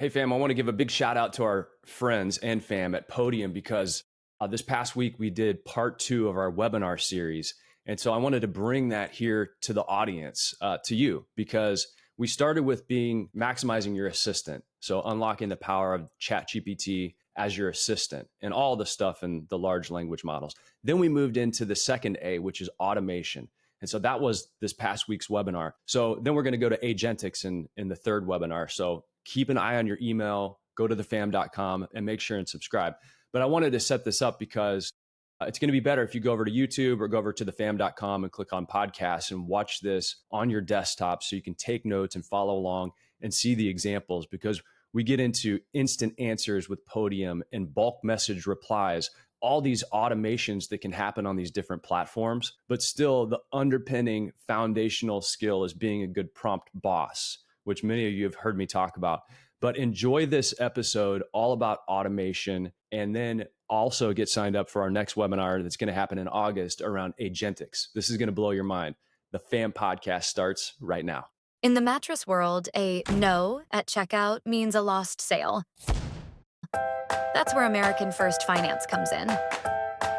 Hey fam, I want to give a big shout out to our friends and fam at Podium because this past week we did part 2 of our webinar series. And so I wanted to bring that here to the audience, to you, because we started with maximizing your assistant. So unlocking the power of ChatGPT as your assistant and all the stuff in the large language models. Then we moved into the second A, which is automation. And so that was this past week's webinar. So then we're going to go to agentics in the third webinar. So keep an eye on your email, go to thefam.com and make sure and subscribe. But I wanted to set this up because it's going to be better if you go over to YouTube or go over to thefam.com and click on podcasts and watch this on your desktop so you can take notes and follow along and see the examples, because we get into instant answers with Podium and bulk message replies, all these automations that can happen on these different platforms. But still, the underpinning foundational skill is being a good prompt boss, which many of you have heard me talk about. But enjoy this episode all about automation, and then also get signed up for our next webinar that's going to happen in August around agentics. This is going to blow your mind. The FAM podcast starts right now. In the mattress world, a no at checkout means a lost sale. That's where American First Finance comes in.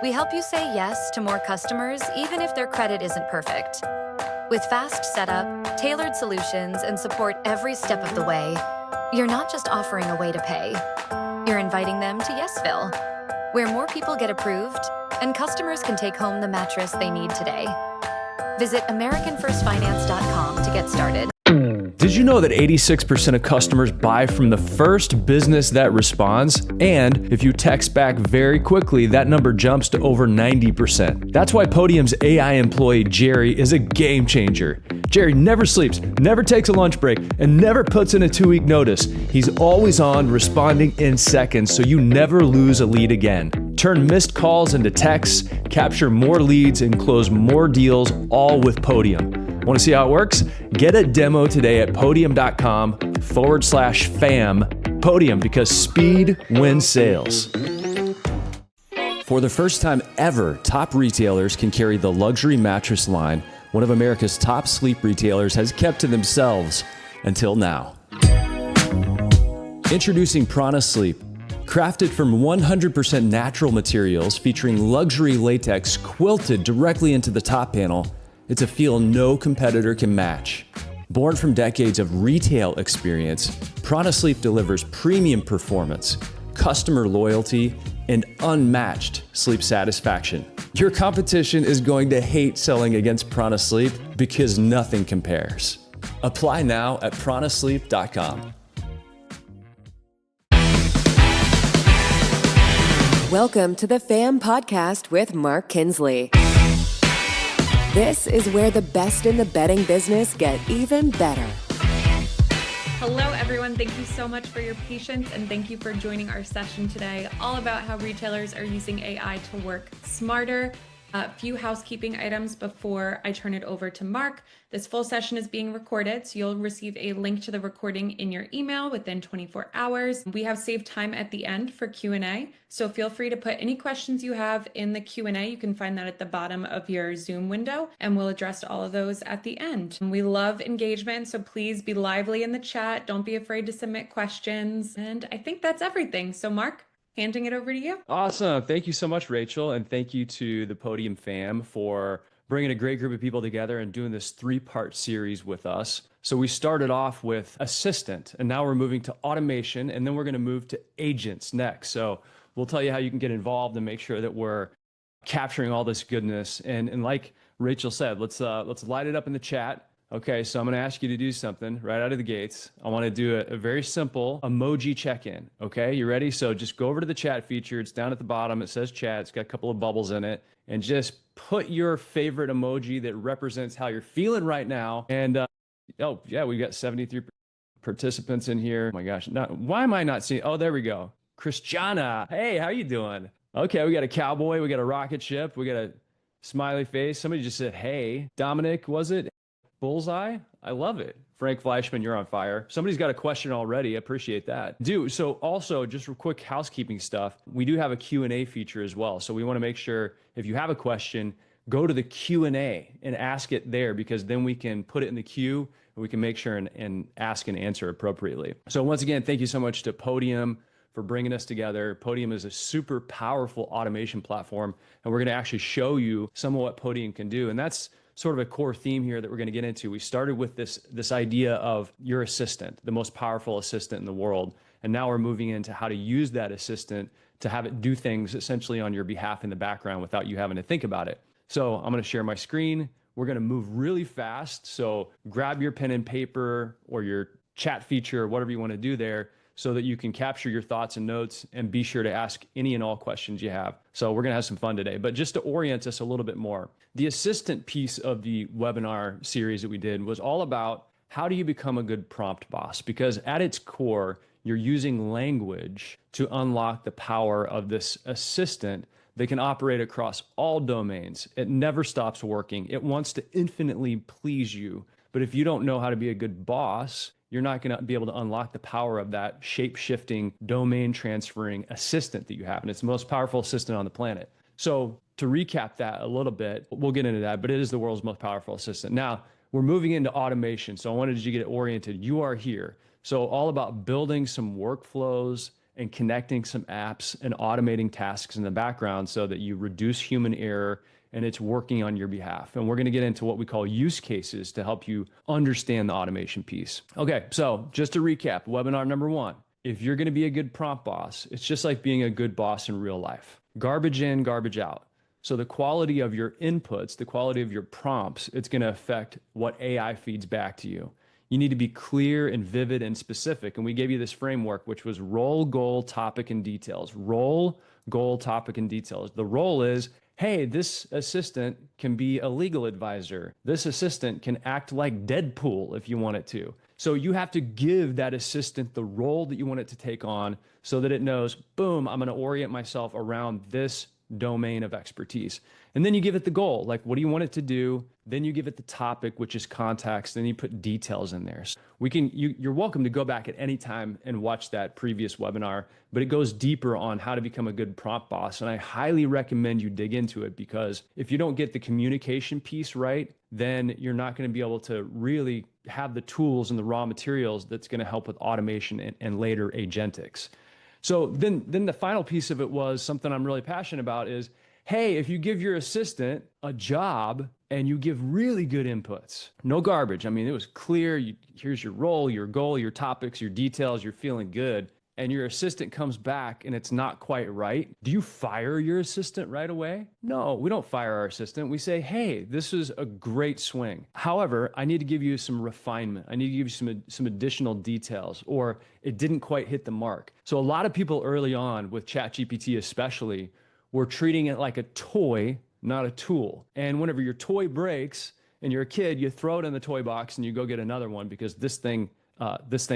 We help you say yes to more customers, even if their credit isn't perfect. With fast setup, tailored solutions, and support every step of the way, you're not just offering a way to pay. You're inviting them to Yesville, where more people get approved and customers can take home the mattress they need today. Visit AmericanFirstFinance.com to get started. Did you know that 86% of customers buy from the first business that responds? And if you text back very quickly, that number jumps to over 90%. That's why Podium's AI employee, Jerry, is a game changer. Jerry never sleeps, never takes a lunch break, and never puts in a 2-week notice. He's always on, responding in seconds, so you never lose a lead again. Turn missed calls into texts, capture more leads, and close more deals, all with Podium. Want to see how it works? Get a demo today at podium.com/fam. Podium, because speed wins sales. For the first time ever, top retailers can carry the luxury mattress line one of America's top sleep retailers has kept to themselves until now. Introducing Prana Sleep. Crafted from 100% natural materials featuring luxury latex quilted directly into the top panel, it's a feel no competitor can match. Born from decades of retail experience, Prana Sleep delivers premium performance, customer loyalty, and unmatched sleep satisfaction. Your competition is going to hate selling against Prana Sleep because nothing compares. Apply now at pranasleep.com. Welcome to the FAM podcast with Mark Kinsley. This is where the best in the bedding business get even better. Hello, everyone. Thank you so much for your patience, and thank you for joining our session today, all about how retailers are using AI to work smarter. A few housekeeping items before I turn it over to Mark. This full session is being recorded, so you'll receive a link to the recording in your email within 24 hours. We have saved time at the end for Q&A, so feel free to put any questions you have in the Q&A. You can find that at the bottom of your Zoom window, and we'll address all of those at the end. We love engagement, so please be lively in the chat. Don't be afraid to submit questions. And I think that's everything. So Mark, handing it over to you. Awesome. Thank you so much, Rachel. And thank you to the Podium fam for bringing a great group of people together and doing this 3-part series with us. So we started off with assistant, and now we're moving to automation, and then we're going to move to agents next. So we'll tell you how you can get involved and make sure that we're capturing all this goodness. And like Rachel said, let's light it up in the chat. Okay, so I'm going to ask you to do something right out of the gates. I want to do a very simple emoji check-in. Okay, you ready? So just go over to the chat feature. It's down at the bottom. It says chat. It's got a couple of bubbles in it. And just put your favorite emoji that represents how you're feeling right now. And oh, yeah, we got 73 participants in here. Oh my gosh, why am I not seeing? Oh, there we go. Christiana, hey, how you doing? Okay, we got a cowboy. We got a rocket ship. We got a smiley face. Somebody just said, hey. Dominic, was it? Bullseye? I love it. Frank Fleischman, you're on fire. Somebody's got a question already. I appreciate that. So also, just real quick housekeeping stuff. We do have a Q&A feature as well. So we want to make sure if you have a question, go to the Q&A and ask it there, because then we can put it in the queue, and we can make sure and ask and answer appropriately. So once again, thank you so much to Podium for bringing us together. Podium is a super powerful automation platform, and we're going to actually show you some of what Podium can do. And that's sort of a core theme here that we're going to get into. We started with this idea of your assistant, the most powerful assistant in the world. And now we're moving into how to use that assistant to have it do things essentially on your behalf in the background without you having to think about it. So I'm going to share my screen. We're going to move really fast. So grab your pen and paper or your chat feature or whatever you want to do there, so that you can capture your thoughts and notes and be sure to ask any and all questions you have. So we're gonna have some fun today, but just to orient us a little bit more, the assistant piece of the webinar series that we did was all about how do you become a good prompt boss? Because at its core, you're using language to unlock the power of this assistant that can operate across all domains. It never stops working. It wants to infinitely please you. But if you don't know how to be a good boss, you're not going to be able to unlock the power of that shape-shifting, domain-transferring assistant that you have. And it's the most powerful assistant on the planet. So to recap that a little bit, we'll get into that, but it is the world's most powerful assistant. Now, we're moving into automation. So I wanted you to get oriented. You are here. So all about building some workflows and connecting some apps and automating tasks in the background so that you reduce human error and it's working on your behalf. And we're going to get into what we call use cases to help you understand the automation piece. Okay, so just to recap, webinar number 1, if you're going to be a good prompt boss, it's just like being a good boss in real life. Garbage in, garbage out. So the quality of your inputs, the quality of your prompts, it's going to affect what AI feeds back to you. You need to be clear and vivid and specific. And we gave you this framework, which was role, goal, topic, and details. Role, goal, topic, and details. The role is, hey, this assistant can be a legal advisor. This assistant can act like Deadpool if you want it to. So you have to give that assistant the role that you want it to take on so that it knows, boom, I'm going to orient myself around this domain of expertise. And then you give it the goal, like what do you want it to do? Then you give it the topic, which is context, then you put details in there. So you're welcome to go back at any time and watch that previous webinar, but it goes deeper on how to become a good prompt boss. And I highly recommend you dig into it, because if you don't get the communication piece right, then you're not going to be able to really have the tools and the raw materials that's going to help with automation and later agentics. So then the final piece of it was something I'm really passionate about is, hey, if you give your assistant a job and you give really good inputs, no garbage. I mean, it was clear. Here's your role, your goal, your topics, your details, you're feeling good. And your assistant comes back and it's not quite right. Do you fire your assistant right away? No, we don't fire our assistant. We say, hey, this is a great swing. However, I need to give you some refinement. I need to give you some additional details, or it didn't quite hit the mark. So a lot of people early on with ChatGPT especially were treating it like a toy, not a tool. And whenever your toy breaks and you're a kid, you throw it in the toy box and you go get another one because this thing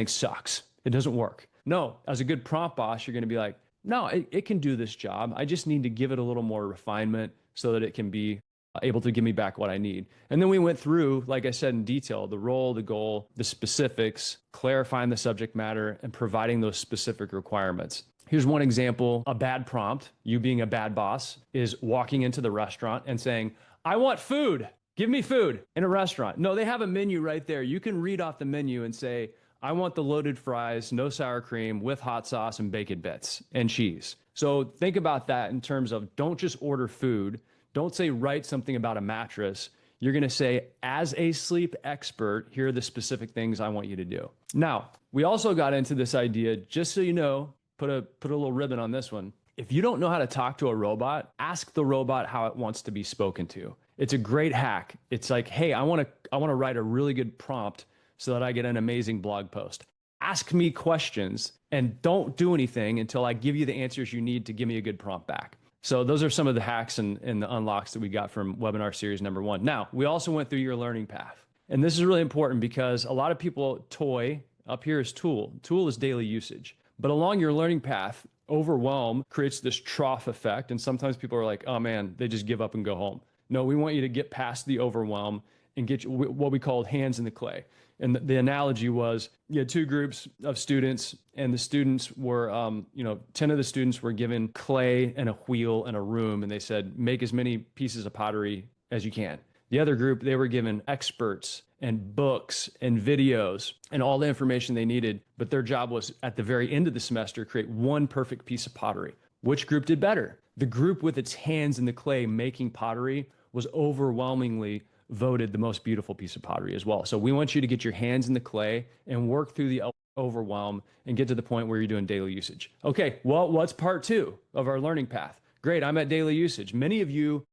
sucks. It doesn't work. No, as a good prompt boss, you're going to be like, no, it can do this job. I just need to give it a little more refinement so that it can be able to give me back what I need. And then we went through, like I said, in detail, the role, the goal, the specifics, clarifying the subject matter, and providing those specific requirements. Here's one example. A bad prompt, you being a bad boss, is walking into the restaurant and saying, I want food. Give me food in a restaurant. No, they have a menu right there. You can read off the menu and say, I want the loaded fries, no sour cream, with hot sauce and bacon bits and cheese. So think about that in terms of don't just order food. Don't say write something about a mattress. You're going to say, as a sleep expert, here are the specific things I want you to do. Now, we also got into this idea, just so you know, put a little ribbon on this one. If you don't know how to talk to a robot, ask the robot how it wants to be spoken to. It's a great hack. It's like, hey, I want to write a really good prompt so that I get an amazing blog post. Ask me questions and don't do anything until I give you the answers you need to give me a good prompt back. So those are some of the hacks and the unlocks that we got from webinar series number 1. Now, we also went through your learning path. And this is really important because a lot of people toy, up here is tool. Tool is daily usage. But along your learning path, overwhelm creates this trough effect. And sometimes people are like, oh man, they just give up and go home. No, we want you to get past the overwhelm and get what we called hands in the clay. And the analogy was you had 2 groups of students, and the students were, 10 of the students were given clay and a wheel and a room. And they said, make as many pieces of pottery as you can. The other group, they were given experts and books and videos and all the information they needed. But their job was at the very end of the semester, create one perfect piece of pottery. Which group did better? The group with its hands in the clay making pottery was overwhelmingly voted the most beautiful piece of pottery as well. So we want you to get your hands in the clay and work through the overwhelm and get to the point where you're doing daily usage. Okay, well, what's part 2 of our learning path? Great, I'm at daily usage. Many of you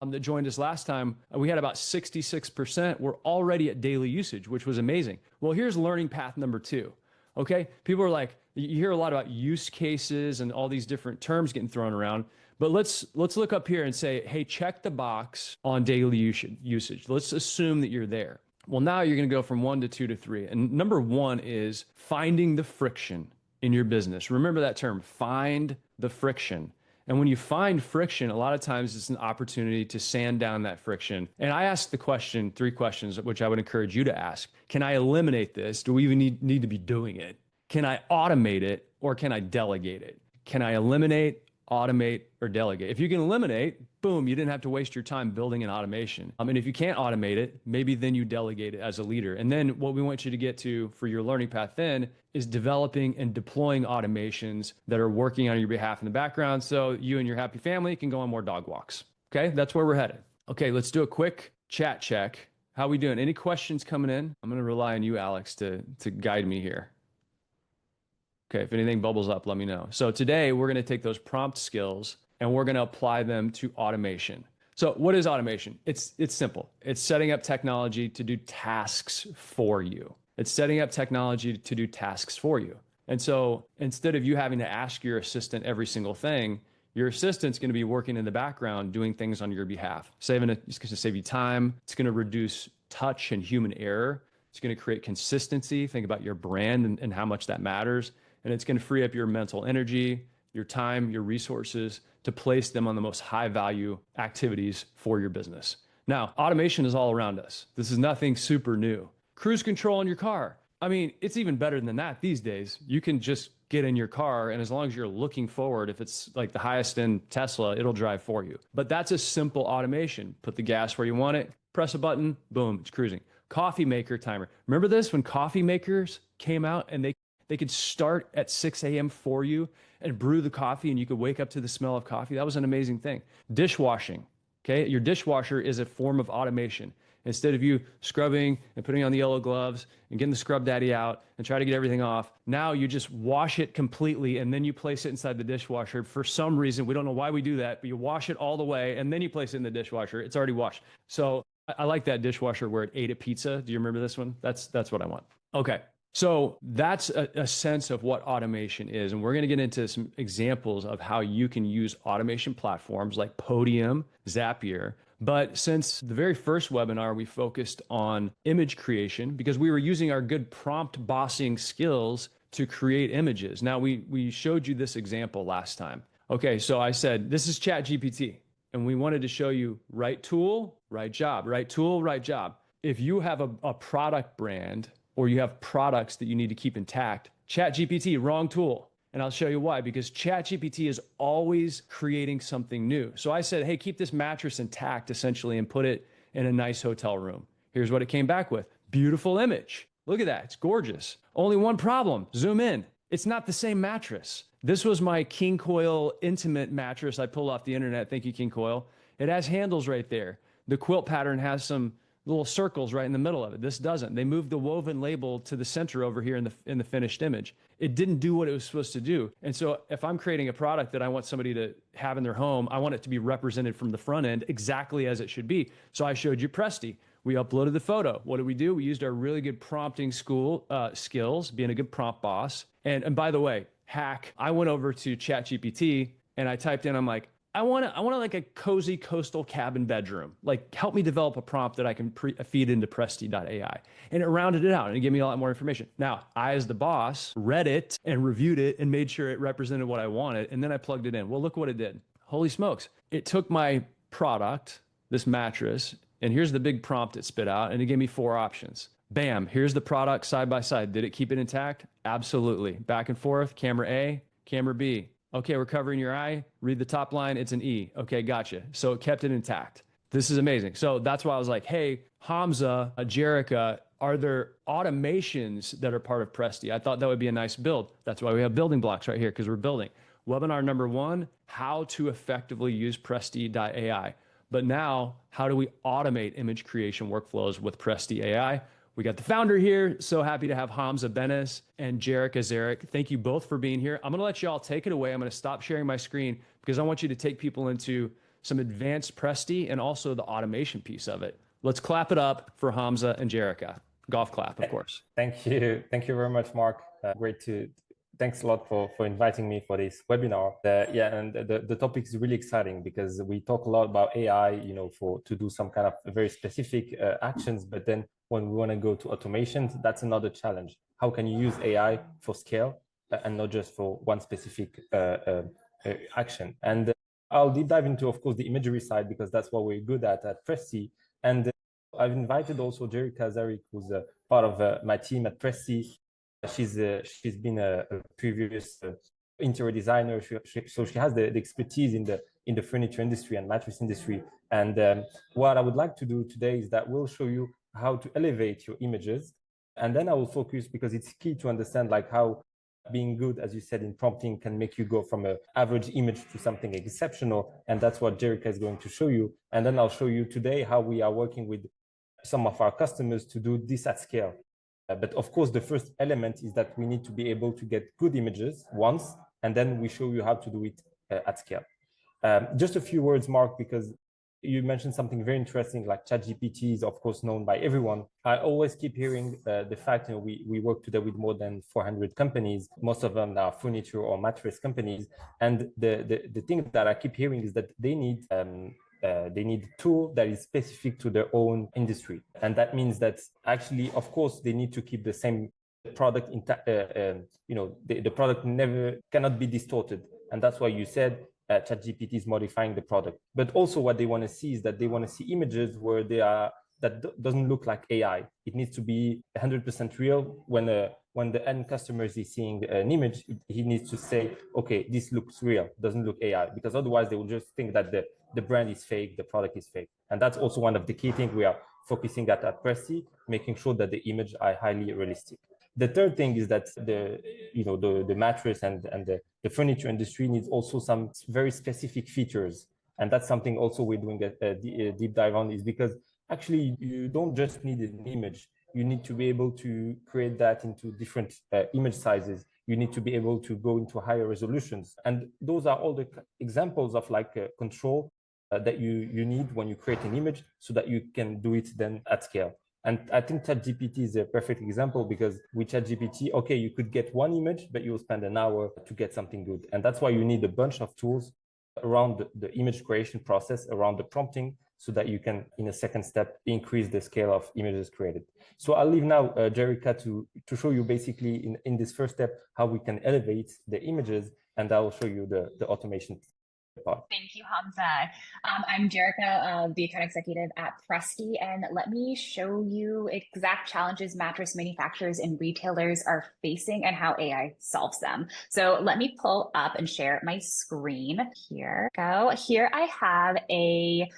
that joined us last time, we had about 66% were already at daily usage, which was amazing. Well, here's learning path number 2. Okay, people are like, you hear a lot about use cases and all these different terms getting thrown around, but let's look up here and say, hey, check the box on daily usage. Let's assume that you're there. Well, now you're going to go from 1 to 2 to 3. And number 1 is finding the friction in your business. Remember that term, find the friction. And when you find friction, a lot of times it's an opportunity to sand down that friction. And I asked the question, 3 questions, which I would encourage you to ask. Can I eliminate this? Do we even need to be doing it? Can I automate it, or can I delegate it? Can I eliminate, automate, or delegate? If you can eliminate, boom, you didn't have to waste your time building an automation. And if you can't automate it, maybe then you delegate it as a leader. And then what we want you to get to for your learning path then is developing and deploying automations that are working on your behalf in the background so you and your happy family can go on more dog walks. Okay, that's where we're headed. Okay, let's do a quick chat check. How we doing? Any questions coming in? I'm going to rely on you, Alex, to guide me here. Okay, if anything bubbles up, let me know. So today we're going to take those prompt skills and we're going to apply them to automation. So what is automation? It's simple. It's setting up technology to do tasks for you. It's setting up technology to do tasks for you. And so instead of you having to ask your assistant every single thing, your assistant's going to be working in the background doing things on your behalf. It's going to save you time. It's going to reduce touch and human error. It's going to create consistency. Think about your brand and how much that matters. And it's going to free up your mental energy, your time, your resources to place them on the most high value activities for your business. Now, automation is all around us. This is nothing super new. Cruise control in your car. I mean, it's even better than that these days. You can just get in your car, and as long as you're looking forward, if it's like the highest end Tesla, it'll drive for you. But that's a simple automation. Put the gas where you want it, press a button, boom, it's cruising. Coffee maker timer. Remember this when coffee makers came out and they could start at 6 a.m. for you and brew the coffee and you could wake up to the smell of coffee. That was an amazing thing. Dishwashing, okay? Your dishwasher is a form of automation. Instead of you scrubbing and putting on the yellow gloves and getting the scrub daddy out and try to get everything off, now you just wash it completely and then you place it inside the dishwasher. For some reason, we don't know why we do that, but you wash it all the way and then you place it in the dishwasher. It's already washed. So I like that dishwasher where it ate a pizza. Do you remember this one? That's what I want. Okay. So that's a sense of what automation is. And we're going to get into some examples of how you can use automation platforms like Podium, Zapier. But since the very first webinar, we focused on image creation because we were using our good prompt bossing skills to create images. Now, we showed you this example last time. Okay, so I said, this is ChatGPT. And we wanted to show you right tool, right job, right tool, right job. If you have a product brand, or you have products that you need to keep intact, ChatGPT, wrong tool. And I'll show you why, because ChatGPT is always creating something new. So I said, hey, keep this mattress intact, essentially, and put it in a nice hotel room. Here's what it came back with. Beautiful image. Look at that. It's gorgeous. Only one problem. Zoom in. It's not the same mattress. This was my King Coil Intimate mattress I pulled off the internet. Thank you, King Coil. It has handles right there. The quilt pattern has some little circles right in the middle of it. This doesn't. They moved the woven label to the center over here in the finished image. It didn't do what it was supposed to do. And so if I'm creating a product that I want somebody to have in their home, I want it to be represented from the front end exactly as it should be. So I showed you Presti. We uploaded the photo. What did we do? We used our really good prompting skills, being a good prompt boss. And by the way, hack, I went over to ChatGPT and I typed in, I'm like, I want like a cozy coastal cabin bedroom. Like, help me develop a prompt that I can feed into Presti.ai. And it rounded it out and it gave me a lot more information. Now, I, as the boss, read it and reviewed it and made sure it represented what I wanted. And then I plugged it in. Well, look what it did. Holy smokes. It took my product, this mattress, and here's the big prompt it spit out. And it gave me 4 options. Bam, here's the product side by side. Did it keep it intact? Absolutely. Back and forth, camera A, camera B. Okay, we're covering your eye. Read the top line. It's an E. Okay, gotcha. So it kept it intact. This is amazing. So that's why I was like, hey, Hamza, Jerica, are there automations that are part of Presti? I thought that would be a nice build. That's why we have building blocks right here, because we're building. Webinar number 1, how to effectively use Presti.ai. But now, how do we automate image creation workflows with Presti.ai? We got the founder here. So happy to have Hamza Benes and Jerica Zarek. Thank you both for being here. I'm going to let you all take it away. I'm going to stop sharing my screen because I want you to take people into some advanced Presti and also the automation piece of it. Let's clap it up for Hamza and Jerica. Golf clap, of course. Thank you. Thank you very much, Mark. Thanks a lot for inviting me for this webinar. And the topic is really exciting because we talk a lot about AI, to do some kind of very specific actions. But then when we want to go to automations, that's another challenge. How can you use AI for scale and not just for one specific action? And I'll deep dive into, of course, the imagery side because that's what we're good at Presti. And I've invited also Jerica Zarek, who's part of my team at Presti. She's been a previous interior designer, so she has the expertise in the furniture industry and mattress industry. And what I would like to do today is that we'll show you how to elevate your images, and then I will focus because it's key to understand like how being good, as you said, in prompting can make you go from an average image to something exceptional, and that's what Jerica is going to show you. And then I'll show you today how we are working with some of our customers to do this at scale. But of course, the first element is that we need to be able to get good images once, and then we show you how to do it at scale. Just a few words, Mark, because you mentioned something very interesting, like ChatGPT is, of course, known by everyone. I always keep hearing the fact, we work today with more than 400 companies. Most of them are furniture or mattress companies. And the thing that I keep hearing is that they need a tool that is specific to their own industry. And that means that actually, of course, they need to keep the same product the product cannot be distorted. And that's why you said ChatGPT is modifying the product. But also what they want to see is that they want to see images where that doesn't look like AI. It needs to be 100% real. When the end customer is seeing an image, he needs to say, okay, this looks real, doesn't look AI, because otherwise they will just think that the brand is fake, the product is fake. And that's also one of the key things we are focusing at Presti, making sure that the image are highly realistic. The third thing is that the mattress and the furniture industry needs also some very specific features. And that's something also we're doing a deep dive on, is because actually you don't just need an image. You need to be able to create that into different image sizes. You need to be able to go into higher resolutions. And those are all the examples of control that you need when you create an image so that you can do it then at scale. And I think ChatGPT is a perfect example, because with ChatGPT, okay, you could get one image, but you'll spend an hour to get something good. And that's why you need a bunch of tools around the image creation process, around the prompting, so that you can, in a second step, increase the scale of images created. So I'll leave now Jerica to show you basically in this first step how we can elevate the images, and I will show you the automation part. Thank you, Hamza. I'm Jerica, the account executive at Presti, and let me show you exact challenges mattress manufacturers and retailers are facing and how AI solves them. So let me pull up and share my screen. Here I have a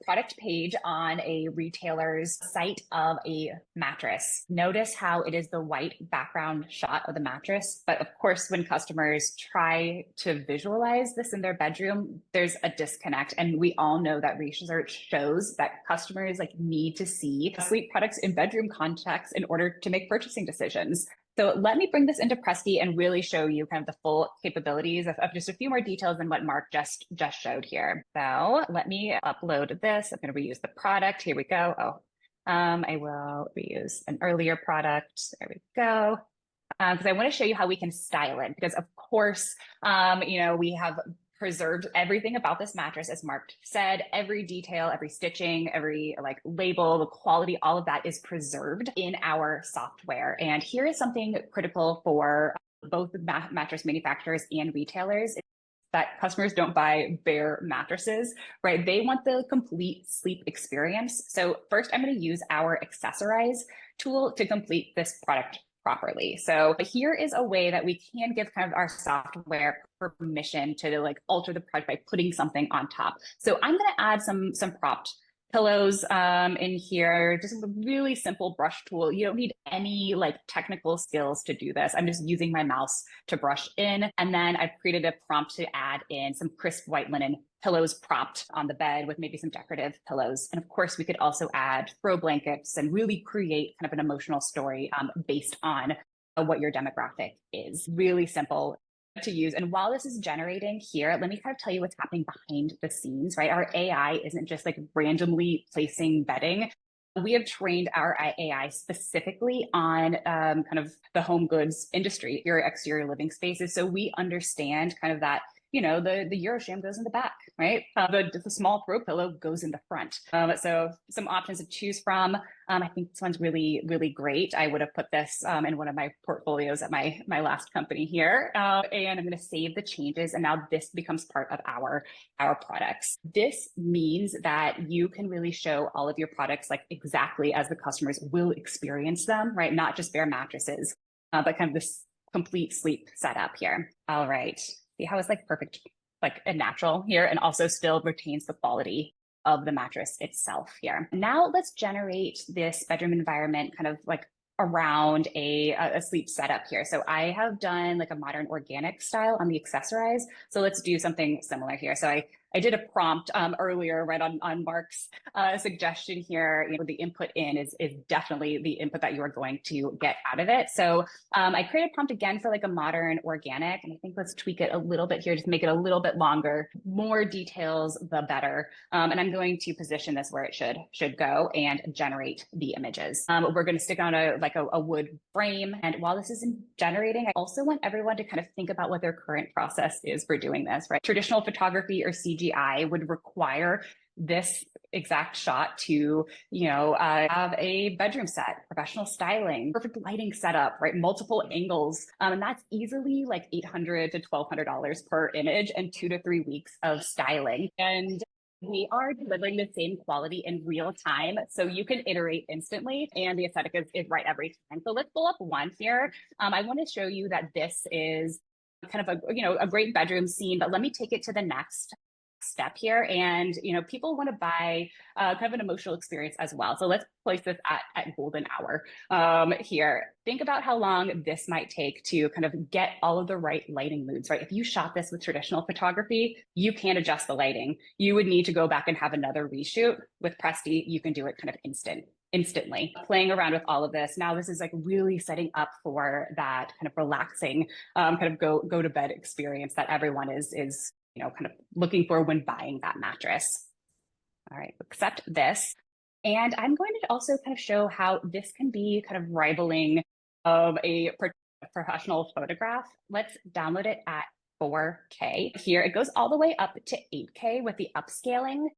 product page on a retailer's site of a mattress. Notice how it is the white background shot of the mattress, but of course, when customers try to visualize this in their bedroom, there's a disconnect. And we all know that research shows that customers need to see sleep products in bedroom context in order to make purchasing decisions. So let me bring this into Presti and really show you kind of the full capabilities of just a few more details than what Mark just showed here. So let me upload this. I'm going to reuse the product. Here we go. I will reuse an earlier product. There we go. Because I want to show you how we can style it. Because of course, we have preserved everything about this mattress, as Mark said. Every detail, every stitching, every label, the quality, all of that is preserved in our software. And here is something critical for both mattress manufacturers and retailers, that customers don't buy bare mattresses, right? They want the complete sleep experience. So first, I'm going to use our accessorize tool to complete this product properly. So here is a way that we can give kind of our software permission to like alter the product by putting something on top. So I'm going to add some prompt pillows in here, just a really simple brush tool. You don't need any like technical skills to do this. I'm just using my mouse to brush in. And then I've created a prompt to add in some crisp white linen pillows propped on the bed with maybe some decorative pillows. And of course, we could also add throw blankets and really create kind of an emotional story based on what your demographic is. Really simple to use. And while this is generating here, let me kind of tell you what's happening behind the scenes, right? Our AI isn't just like randomly placing bedding. We have trained our AI specifically on kind of the home goods industry, your exterior living spaces. So we understand kind of that, you know, the Eurosham goes in the back, right? The small throw pillow goes in the front. So some options to choose from. I think this one's really, really great. I would have put this in one of my portfolios at my last company here. And I'm going to save the changes. And now this becomes part of our products. This means that you can really show all of your products like exactly as the customers will experience them, right? Not just bare mattresses, but kind of this complete sleep setup here. All right. See how it's like perfect, like a natural here, and also still retains the quality of the mattress itself here. Now let's generate this bedroom environment kind of like around a sleep setup here. So I have done like a modern organic style on the accessorize. So let's do something similar here. So I did a prompt earlier, right on Mark's suggestion here. You know, the input in is definitely the input that you are going to get out of it. So I created a prompt again for like a modern organic, and I think let's tweak it a little bit here, just make it a little bit longer. More details, the better. And I'm going to position this where it should go and generate the images. We're going to stick on a wood frame, and while this is generating, I also want everyone to kind of think about what their current process is for doing this. Right, traditional photography or CGI would require this exact shot to, have a bedroom set, professional styling, perfect lighting setup, right? Multiple angles. And that's easily like $800 to $1,200 per image and 2 to 3 weeks of styling. And we are delivering the same quality in real time, so you can iterate instantly, and the aesthetic is right every time. So let's pull up one here. I want to show you that this is kind of a great bedroom scene, but let me take it to the next step here. And people want to buy kind of an emotional experience as well. So let's place this at golden hour here. Think about how long this might take to kind of get all of the right lighting moods, right? If you shot this with traditional photography, you can't adjust the lighting. You would need to go back and have another reshoot. With Presti, you can do it kind of instantly. Playing around with all of this. Now this is like really setting up for that kind of relaxing, kind of go to bed experience that everyone is kind of looking for when buying that mattress. All right, accept this. And I'm going to also kind of show how this can be kind of rivaling of a professional photograph. Let's download it at 4K. Here it goes all the way up to 8K with the upscaling.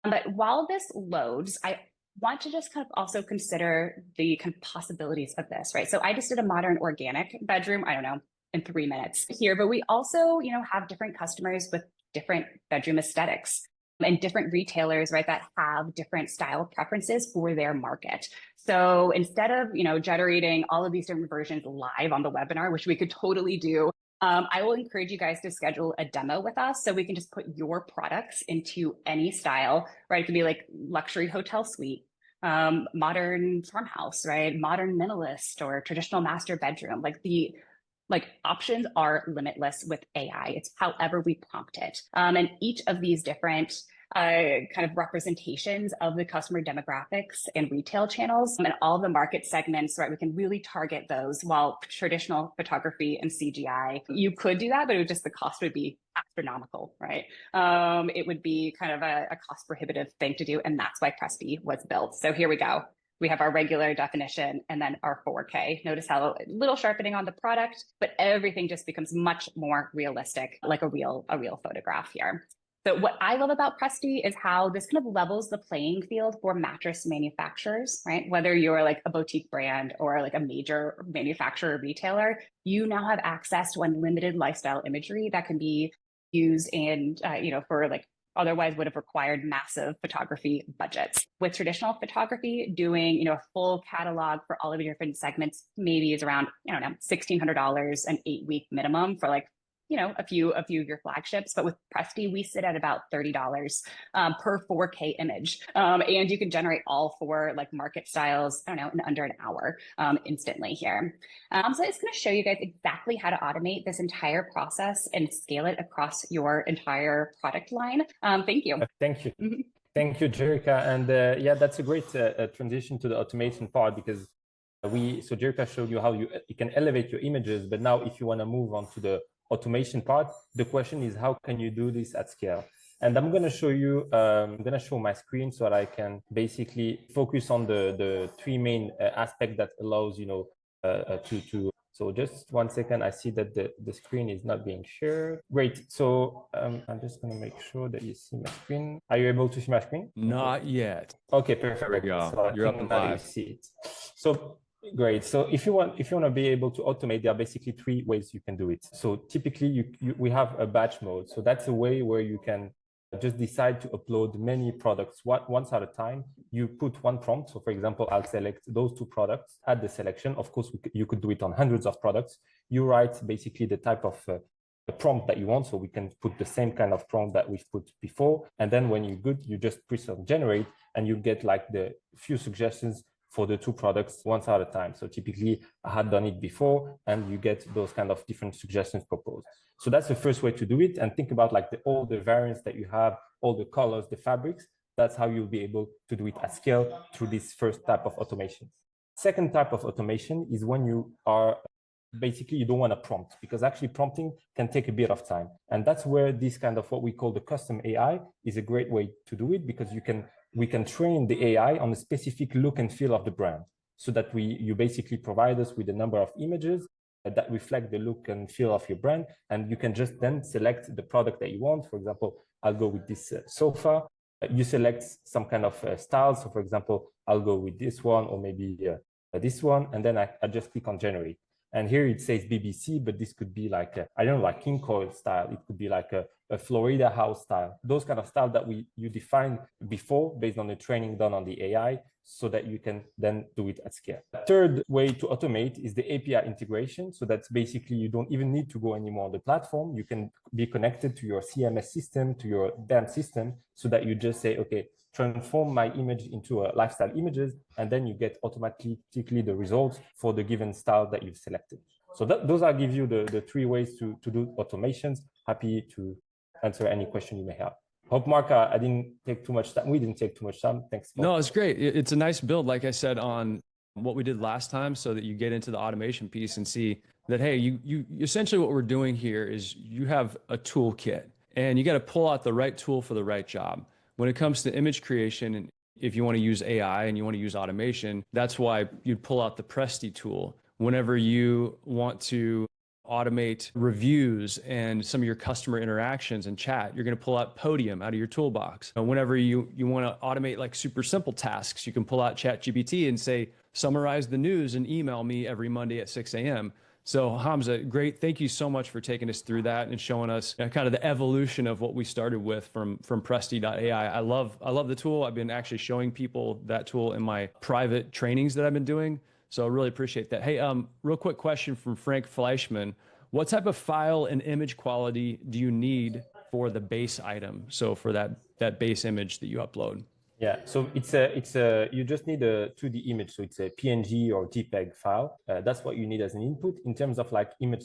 But while this loads, I want to just kind of also consider the kind of possibilities of this, right? So I just did a modern organic bedroom, I don't know, in 3 minutes here, but we also, have different customers with different bedroom aesthetics and different retailers, right, that have different style preferences for their market. So instead of, generating all of these different versions live on the webinar, which we could totally do, I will encourage you guys to schedule a demo with us so we can just put your products into any style, right? It could be like luxury hotel suite, modern farmhouse, right? Modern minimalist or traditional master bedroom. Like options are limitless with AI. It's however we prompt it. And each of these different kind of representations of the customer demographics and retail channels and all the market segments, right? We can really target those, while traditional photography and CGI, you could do that, but the cost would be astronomical, right? It would be kind of a cost prohibitive thing to do. And that's why Presti was built. So here we go. We have our regular definition and then our 4K. Notice how a little sharpening on the product, but everything just becomes much more realistic, like a real photograph here. So what I love about Presti is how this kind of levels the playing field for mattress manufacturers, right? Whether you're like a boutique brand or like a major manufacturer or retailer, you now have access to unlimited lifestyle imagery that can be used in, for like otherwise would have required massive photography budgets. With traditional photography, doing a full catalog for all of your different segments maybe is around, I don't know, $1,600, an 8-week minimum for like a few of your flagships. But with Presti, we sit at about $30 per 4K image. And you can generate all 4 like market styles, I don't know, in under an hour instantly here. So it's going to show you guys exactly how to automate this entire process and scale it across your entire product line. Thank you. Thank you. Thank you, Jerica. And yeah, that's a great transition to the automation part, because so Jerica showed you how you can elevate your images, but now if you want to move on to the automation part, the question is, how can you do this at scale? And I'm going to show you, I'm going to show my screen so that I can basically focus on the 3 main aspects that allows, so just 1 second. I see that the screen is not being shared. Great. So I'm just going to make sure that you see my screen. Are you able to see my screen? Not yet. Okay, perfect. There we go. So You're up and live. You see it. So great. So if you want to be able to automate, there are basically 3 ways you can do it. So typically we have a batch mode. So that's a way where you can just decide to upload many products once at a time. You put 1 prompt. So for example, I'll select those 2 products, add the selection. Of course, you could do it on hundreds of products. You write basically the type of the prompt that you want. So we can put the same kind of prompt that we've put before. And then when you're good, you just press on generate and you get like the few suggestions for the 2 products once at a time. So typically I had done it before and you get those kind of different suggestions proposed. So that's the first way to do it. And think about like all the variants that you have, all the colors, the fabrics. That's how you'll be able to do it at scale through this first type of automation. Second type of automation is when you are basically, you don't want to prompt, because actually prompting can take a bit of time. And that's where this kind of what we call the custom AI is a great way to do it, because we can train the AI on a specific look and feel of the brand, so that you basically provide us with a number of images that reflect the look and feel of your brand. And you can just then select the product that you want. For example, I'll go with this sofa. You select some kind of style. So for example, I'll go with this one or maybe this one. And then I just click on generate. And here it says BBC, but this could be like, I don't know, like King Coil style. It could be like a Florida house style. Those kind of style that you defined before based on the training done on the AI, so that you can then do it at scale. Third way to automate is the API integration. So that's basically, you don't even need to go anymore on the platform. You can be connected to your CMS system, to your DAM system, so that you just say, okay, transform my image into a lifestyle images, and then you get automatically the results for the given style that you've selected. So those are give you the 3 ways to do automations. Happy to answer any question you may have. Hope, Mark, I didn't take too much time. We didn't take too much time. Thanks. No, it's great. It's a nice build, like I said, on what we did last time, so that you get into the automation piece and see that, hey, you essentially what we're doing here is you have a toolkit and you got to pull out the right tool for the right job. When it comes to image creation, and if you want to use AI and you want to use automation, that's why you'd pull out the Presti tool. Whenever you want to automate reviews and some of your customer interactions and chat, you're going to pull out Podium out of your toolbox. And whenever you want to automate like super simple tasks, you can pull out ChatGPT and say, summarize the news and email me every Monday at 6 a.m. So Hamza, great. Thank you so much for taking us through that and showing us kind of the evolution of what we started with from Presti.ai. I love the tool. I've been actually showing people that tool in my private trainings that I've been doing. So I really appreciate that. Hey, real quick question from Frank Fleischman. What type of file and image quality do you need for the base item? So for that base image that you upload? Yeah, so you just need a 2D image. So it's a PNG or JPEG file. That's what you need as an input in terms of like image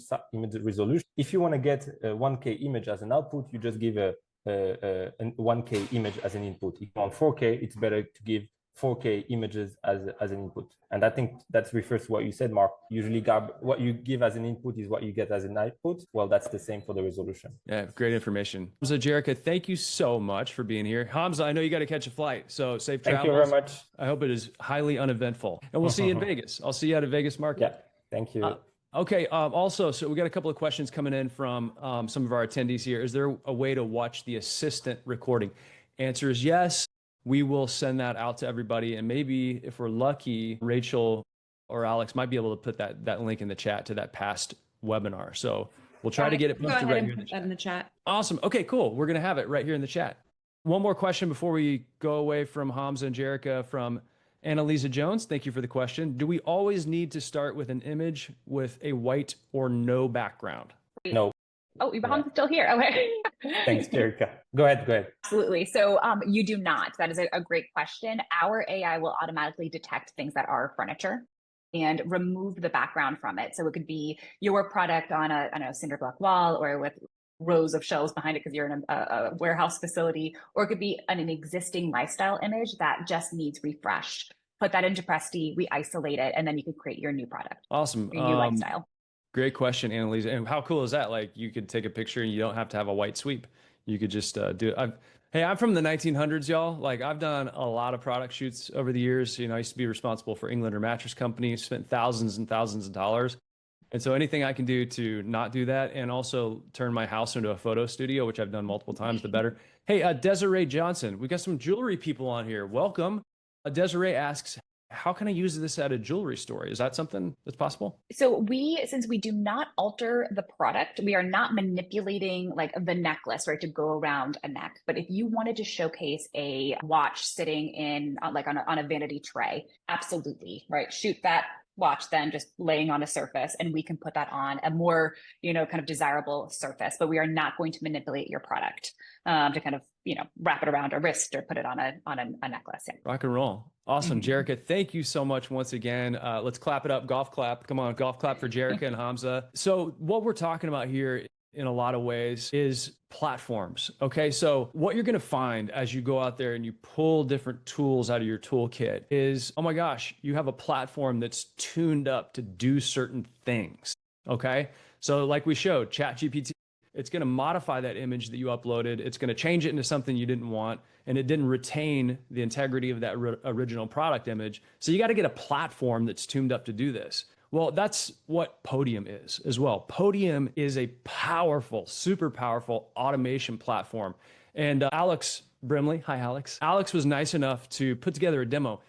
resolution. If you want to get a 1K image as an output, you just give a 1K image as an input. If you want 4K, it's better to give 4K images as an input. And I think that refers to what you said, Mark. Usually what you give as an input is what you get as an output. Well, that's the same for the resolution. Yeah, great information. So Jerica, thank you so much for being here. Hamza, I know you got to catch a flight, so safe travels. Thank you very much. I hope it is highly uneventful. And we'll see you in Vegas. I'll see you at a Vegas market. Yeah, thank you. Okay, also, so we got a couple of questions coming in from some of our attendees here. Is there a way to watch the assistant recording? Answer is yes. We will send that out to everybody. And maybe if we're lucky, Rachel or Alex might be able to put that link in the chat to that past webinar. So we'll try to get it posted right here in the chat. Awesome. Okay, cool. We're going to have it right here in the chat. One more question before we go away from Hamza and Jerica, from Annalisa Jones. Thank you for the question. Do we always need to start with an image with a white or no background? No. Oh, Ibrahim's still here. Okay. Thanks, Jerica. Go ahead. Absolutely. So you do not. That is a great question. Our AI will automatically detect things that are furniture and remove the background from it. So it could be your product on a cinder block wall, or with rows of shelves behind it because you're in a warehouse facility, or it could be an existing lifestyle image that just needs refreshed. Put that into Presti, we isolate it, and then you can create your new product. Awesome. Your new lifestyle. Great question, Annalisa. And how cool is that? Like, you could take a picture and you don't have to have a white sweep. You could just do it. Hey, I'm from the 1900s, y'all. Like, I've done a lot of product shoots over the years. I used to be responsible for Englander Mattress Company, spent thousands and thousands of dollars. And so anything I can do to not do that and also turn my house into a photo studio, which I've done multiple times, the better. Hey, Desiree Johnson, we got some jewelry people on here. Welcome. Desiree asks, how can I use this at a jewelry store? Is that something that's possible? So since we do not alter the product, we are not manipulating like the necklace, right, to go around a neck. But if you wanted to showcase a watch sitting in like on a vanity tray, absolutely, right? Shoot that watch then just laying on a surface, and we can put that on a more, kind of desirable surface. But we are not going to manipulate your product to kind of, wrap it around a wrist or put it on a necklace. Yeah. Rock and roll. Awesome. Jerica, thank you so much once again. Let's clap it up. Golf clap. Come on, golf clap for Jerica and Hamza. So what we're talking about here in a lot of ways is platforms. Okay. So what you're going to find as you go out there and you pull different tools out of your toolkit is, oh my gosh, you have a platform that's tuned up to do certain things. Okay. So like we showed, ChatGPT, it's going to modify that image that you uploaded. It's going to change it into something you didn't want, and it didn't retain the integrity of that original product image. So you got to get a platform that's tuned up to do this. Well, that's what Podium is as well. Podium is a powerful, super powerful automation platform. And Alex Brimley, hi Alex. Alex was nice enough to put together a demo.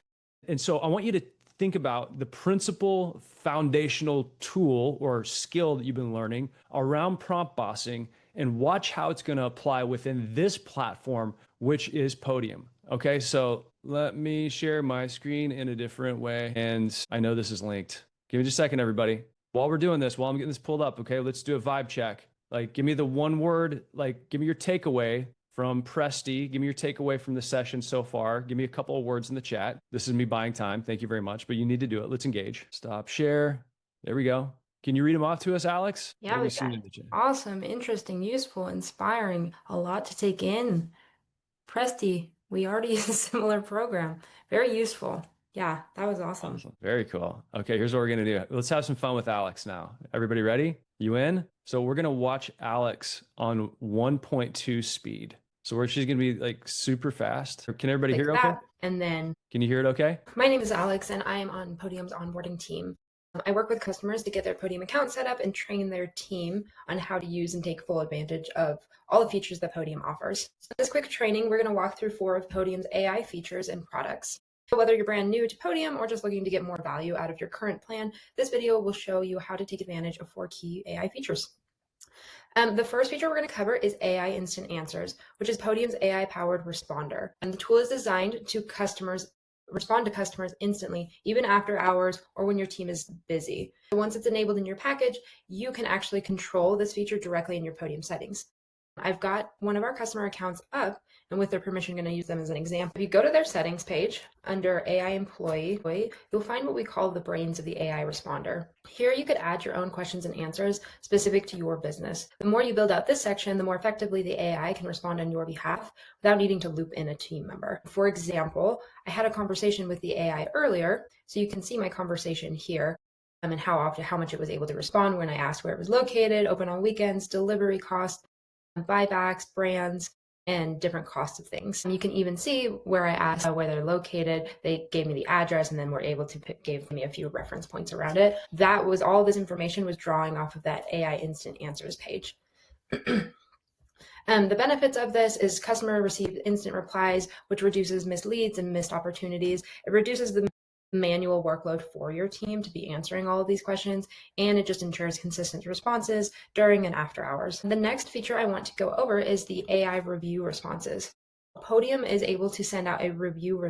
And so I want you to think about the principal foundational tool or skill that you've been learning around prompt bossing, and watch how it's going to apply within this platform, which is Podium. Okay, so let me share my screen in a different way. And I know this is linked. Give me just a second, everybody. While we're doing this, while I'm getting this pulled up, okay, let's do a vibe check. Like, give me the one word, like, give me your takeaway from Presti. Give me your takeaway from the session so far. Give me a couple of words in the chat. This is me buying time. Thank you very much, but you need to do it. Let's engage. Stop share. There we go. Can you read them off to us, Alex? Yeah, we got awesome, interesting, useful, inspiring, a lot to take in. Presti, we already use a similar program. Very useful. Yeah, that was awesome. Very cool. Okay, here's what we're going to do. Let's have some fun with Alex now. Everybody ready? You in? So we're going to watch Alex on 1.2 speed. So where she's going to be like super fast. Can everybody hear okay? And then, can you hear it okay? My name is Alex, and I am on Podium's onboarding team. I work with customers to get their Podium account set up and train their team on how to use and take full advantage of all the features that Podium offers. So in this quick training, we're going to walk through 4 of Podium's AI features and products. So whether you're brand new to Podium or just looking to get more value out of your current plan, this video will show you how to take advantage of 4 key AI features. The first feature we're going to cover is AI Instant Answers, which is Podium's AI-powered responder. And the tool is designed to respond to customers instantly, even after hours or when your team is busy. Once it's enabled in your package, you can actually control this feature directly in your Podium settings. I've got one of our customer accounts up, and with their permission, I'm going to use them as an example. If you go to their settings page under AI Employee, you'll find what we call the brains of the AI responder. Here, you could add your own questions and answers specific to your business. The more you build out this section, the more effectively the AI can respond on your behalf without needing to loop in a team member. For example, I had a conversation with the AI earlier, so you can see my conversation here. And how much it was able to respond when I asked where it was located, open on weekends, delivery costs, buybacks, brands, and different costs of things. And you can even see where I asked where they're located. They gave me the address and then were able to give me a few reference points around it. That was all this information was drawing off of that AI Instant Answers page. The benefits of this is customer receives instant replies, which reduces misleads and missed opportunities. It reduces the manual workload for your team to be answering all of these questions, and it just ensures consistent responses during and after hours. The next feature I want to go over is the AI review responses. Podium is able to send out a review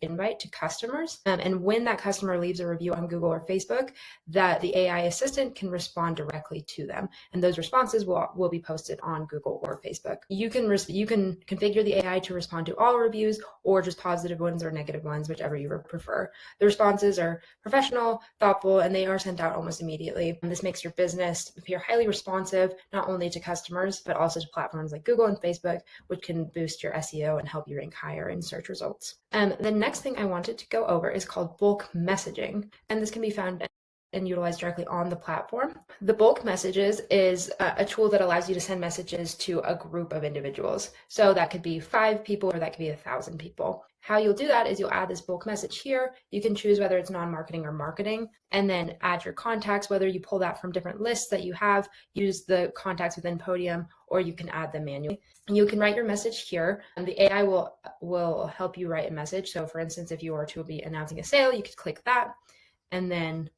invite to customers. And when that customer leaves a review on Google or Facebook, that the AI assistant can respond directly to them. And those responses will be posted on Google or Facebook. You can configure the AI to respond to all reviews or just positive ones or negative ones, whichever you prefer. The responses are professional, thoughtful, and they are sent out almost immediately. And this makes your business appear highly responsive, not only to customers, but also to platforms like Google and Facebook, which can boost your SEO and help you rank higher in search results. The next thing I wanted to go over is called bulk messaging, and this can be found and utilized directly on the platform. The bulk messages is a tool that allows you to send messages to a group of individuals. So that could be 5 people or that could be 1,000 people. How you'll do that is you'll add this bulk message here. You can choose whether it's non-marketing or marketing, and then add your contacts, whether you pull that from different lists that you have, use the contacts within Podium, or you can add them manually. And you can write your message here, and the AI will help you write a message. So for instance, if you were to be announcing a sale, you could click that, and then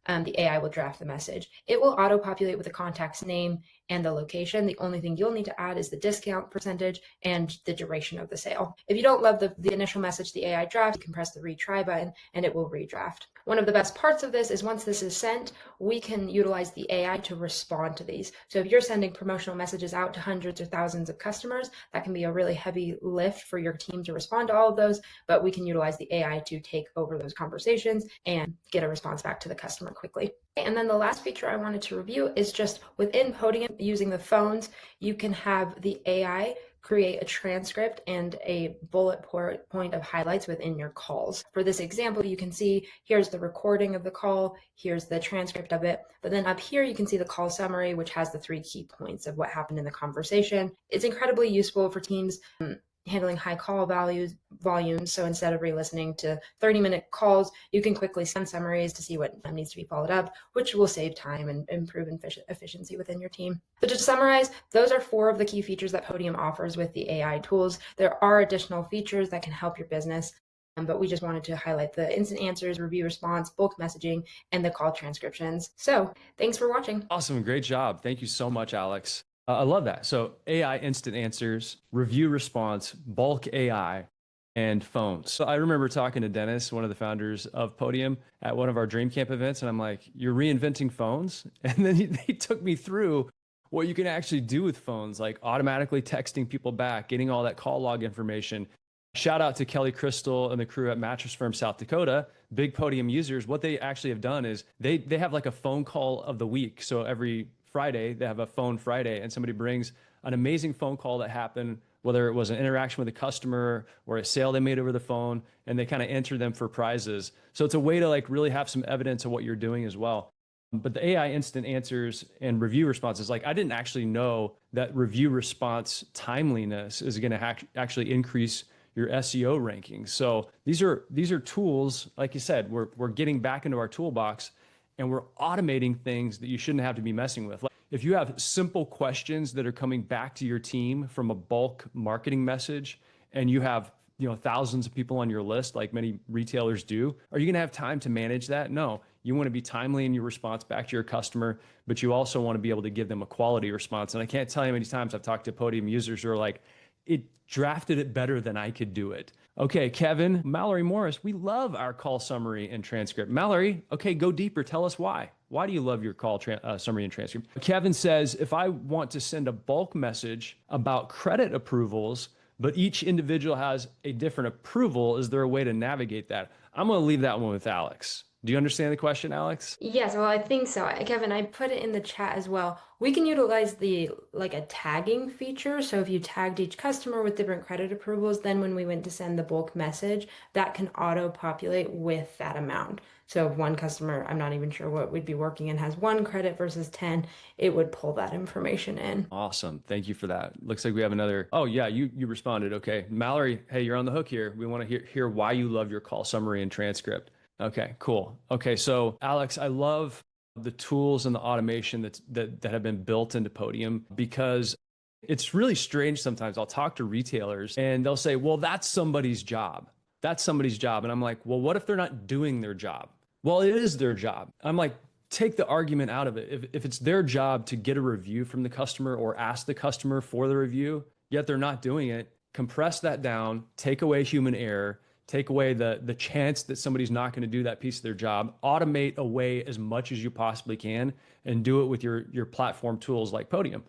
the AI will draft the message. It will auto-populate with the contact's name and the location. The only thing you'll need to add is the discount percentage and the duration of the sale. If you don't love the initial message the AI drafts, you can press the retry button and it will redraft. One of the best parts of this is once this is sent, we can utilize the AI to respond to these. So if you're sending promotional messages out to hundreds or thousands of customers, that can be a really heavy lift for your team to respond to all of those, but we can utilize the AI to take over those conversations and get a response back to the customer quickly. And then the last feature I wanted to review is just within Podium, using the phones, you can have the AI create a transcript and a bullet point of highlights within your calls. For this example, you can see here's the recording of the call, here's the transcript of it, but then up here you can see the call summary, which has the 3 key points of what happened in the conversation. It's incredibly useful for teams handling high call volumes. So instead of re-listening to 30-minute calls, you can quickly send summaries to see what needs to be followed up, which will save time and improve efficiency within your team. But to summarize, those are 4 of the key features that Podium offers with the AI tools. There are additional features that can help your business, but we just wanted to highlight the instant answers, review response, bulk messaging, and the call transcriptions. So thanks for watching. Awesome. Great job. Thank you so much, Alex. I love that. So AI instant answers, review response, bulk AI, and phones. So I remember talking to Dennis, one of the founders of Podium, at one of our Dream Camp events, and I'm like, you're reinventing phones? And then he took me through what you can actually do with phones, like automatically texting people back, getting all that call log information. Shout out to Kelly Crystal and the crew at Mattress Firm South Dakota, big Podium users. What they actually have done is they have like a phone call of the week. So every Friday, they have a phone Friday, and somebody brings an amazing phone call that happened, whether it was an interaction with a customer or a sale they made over the phone, and they kind of enter them for prizes. So it's a way to like really have some evidence of what you're doing as well. But the AI instant answers and review responses, like I didn't actually know that review response timeliness is going to actually increase your SEO rankings. So these are tools, like you said, we're getting back into our toolbox, and we're automating things that you shouldn't have to be messing with. Like if you have simple questions that are coming back to your team from a bulk marketing message, and you have thousands of people on your list, like many retailers do, are you going to have time to manage that? No. You want to be timely in your response back to your customer, but you also want to be able to give them a quality response. And I can't tell you how many times I've talked to Podium users who are like, it drafted it better than I could do it. Okay, Kevin, Mallory Morris, we love our call summary and transcript. Mallory, okay, go deeper. Tell us why. Why do you love your call summary and transcript? Kevin says, if I want to send a bulk message about credit approvals, but each individual has a different approval, is there a way to navigate that? I'm going to leave that one with Alex. Do you understand the question, Alex? Yes, well, I think so. Kevin, I put it in the chat as well. We can utilize a tagging feature. So if you tagged each customer with different credit approvals, then when we went to send the bulk message, that can auto-populate with that amount. So if one customer, I'm not even sure what we'd be working in, has 1 credit versus 10, it would pull that information in. Awesome. Thank you for that. Looks like we have another. Oh yeah, you responded. Okay. Mallory, hey, you're on the hook here. We want to hear why you love your call summary and transcript. Okay, cool. Okay, so Alex, I love the tools and the automation that have been built into Podium, because it's really strange sometimes. I'll talk to retailers and they'll say, well, that's somebody's job. That's somebody's job. And I'm like, well, what if they're not doing their job? Well, it is their job. I'm like, take the argument out of it. If it's their job to get a review from the customer or ask the customer for the review, yet they're not doing it, compress that down, take away human error, take away the chance that somebody's not going to do that piece of their job, automate away as much as you possibly can, and do it with your platform tools like Podium.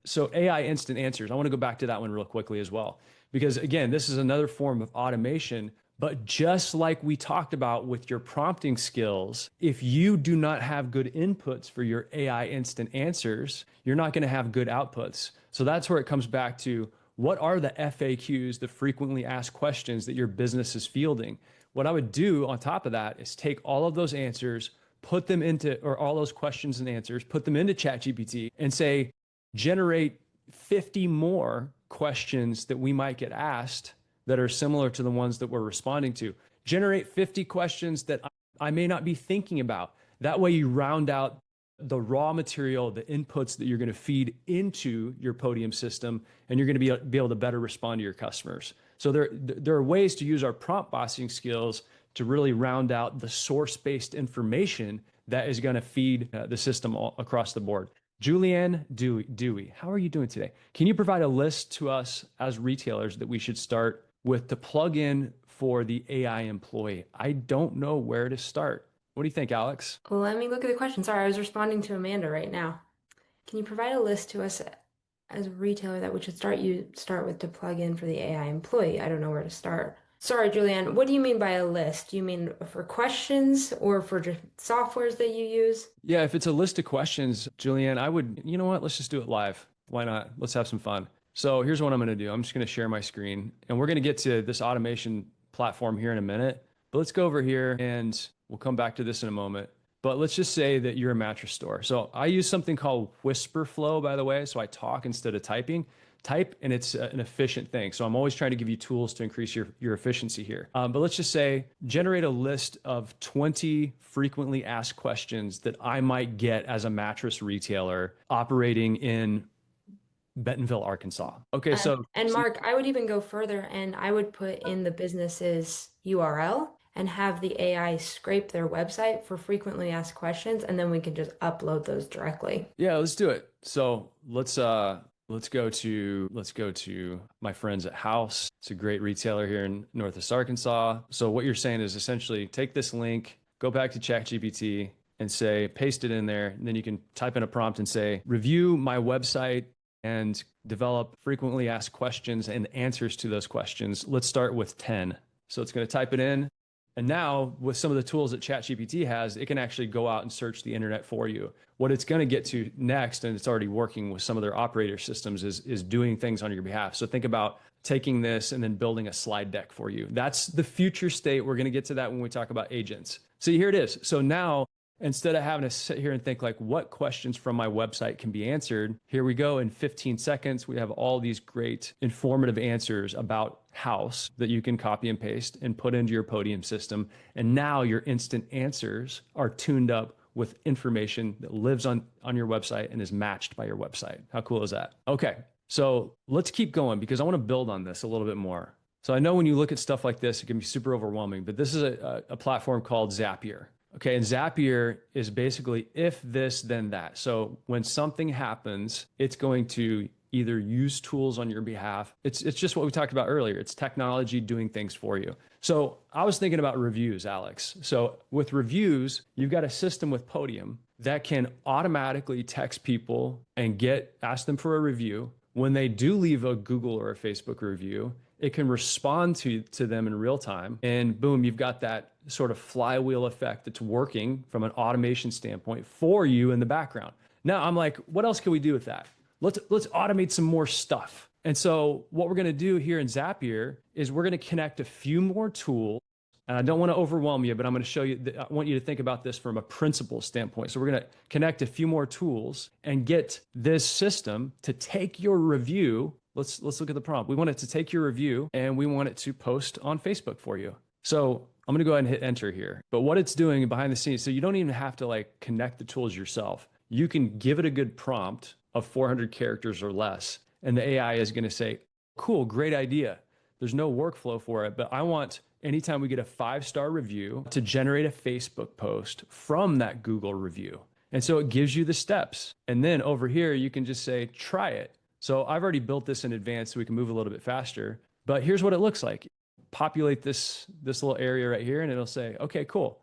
So AI instant answers, I want to go back to that one real quickly as well, because again, this is another form of automation. But just like we talked about with your prompting skills, if you do not have good inputs for your AI instant answers, you're not going to have good outputs. So that's where it comes back to, what are the FAQs, the frequently asked questions that your business is fielding? What I would do on top of that is take all of those answers, put them into, or all those questions and answers, put them into ChatGPT and say, generate 50 more questions that we might get asked that are similar to the ones that we're responding to. Generate 50 questions that I may not be thinking about. That way you round out the raw material, the inputs that you're going to feed into your Podium system, and you're going to be able to better respond to your customers. So there are ways to use our prompt bossing skills to really round out the source-based information that is going to feed the system all across the board. Julianne Dewey, how are you doing today? Can you provide a list to us as retailers that we should start with to plug in for the AI employee? I don't know where to start. What do you think, Alex? Well, let me look at the question. Sorry, I was responding to Amanda right now. Can you provide a list to us as a retailer that we should start with to plug in for the AI employee? I don't know where to start. Sorry, Julianne, what do you mean by a list? Do you mean for questions or for just softwares that you use? Yeah, if it's a list of questions, Julianne, I would, you know what? Let's just do it live. Why not? Let's have some fun. So here's what I'm going to do. I'm just going to share my screen, and we're going to get to this automation platform here in a minute. But let's go over here, and we'll come back to this in a moment. But let's just say that you're a mattress store. So I use something called Whisper Flow, by the way. So I talk instead of typing. Type, and it's an efficient thing. So I'm always trying to give you tools to increase your efficiency here. But let's just say, generate a list of 20 frequently asked questions that I might get as a mattress retailer operating in Bentonville, Arkansas. Okay, and Mark, I would even go further, and I would put in the business's URL and have the AI scrape their website for frequently asked questions, and then we can just upload those directly. Yeah, let's do it. So let's go to my friends at House. It's a great retailer here in Northwest Arkansas. So what you're saying is essentially take this link, go back to ChatGPT and say, paste it in there. And then you can type in a prompt and say, review my website and develop frequently asked questions and answers to those questions. Let's start with 10. So it's going to type it in. And now with some of the tools that ChatGPT has, it can actually go out and search the internet for you. What it's going to get to next, and it's already working with some of their operator systems, is doing things on your behalf. So think about taking this and then building a slide deck for you. That's the future state. We're going to get to that when we talk about agents. See, here it is. So now, instead of having to sit here and think like, what questions from my website can be answered? Here we go. In 15 seconds, we have all these great informative answers about House that you can copy and paste and put into your Podium system. And now your instant answers are tuned up with information that lives on your website and is matched by your website. How cool is that? Okay, so let's keep going because I want to build on this a little bit more. So I know when you look at stuff like this, it can be super overwhelming, but this is a platform called Zapier. Okay, and Zapier is basically if this, then that. So when something happens, it's going to either use tools on your behalf. It's just what we talked about earlier. It's technology doing things for you. So I was thinking about reviews, Alex. So with reviews, you've got a system with Podium that can automatically text people and ask them for a review. When they do leave a Google or a Facebook review, it can respond to them in real time. And boom, you've got that sort of flywheel effect that's working from an automation standpoint for you in the background. Now I'm like, what else can we do with that? Let's automate some more stuff. And so what we're going to do here in Zapier is we're going to connect a few more tools. And I don't want to overwhelm you, but I'm going to show you, I want you to think about this from a principle standpoint. So we're going to connect a few more tools and get this system to take your review. Let's look at the prompt. We want it to take your review and we want it to post on Facebook for you. So I'm going to go ahead and hit enter here. But what it's doing behind the scenes, so you don't even have to like connect the tools yourself. You can give it a good prompt of 400 characters or less. And the AI is going to say, cool, great idea. There's no workflow for it, but I want anytime we get a 5-star review to generate a Facebook post from that Google review. And so it gives you the steps. And then over here, you can just say, try it. So I've already built this in advance so we can move a little bit faster. But here's what it looks like. Populate this little area right here, and it'll say, okay, cool.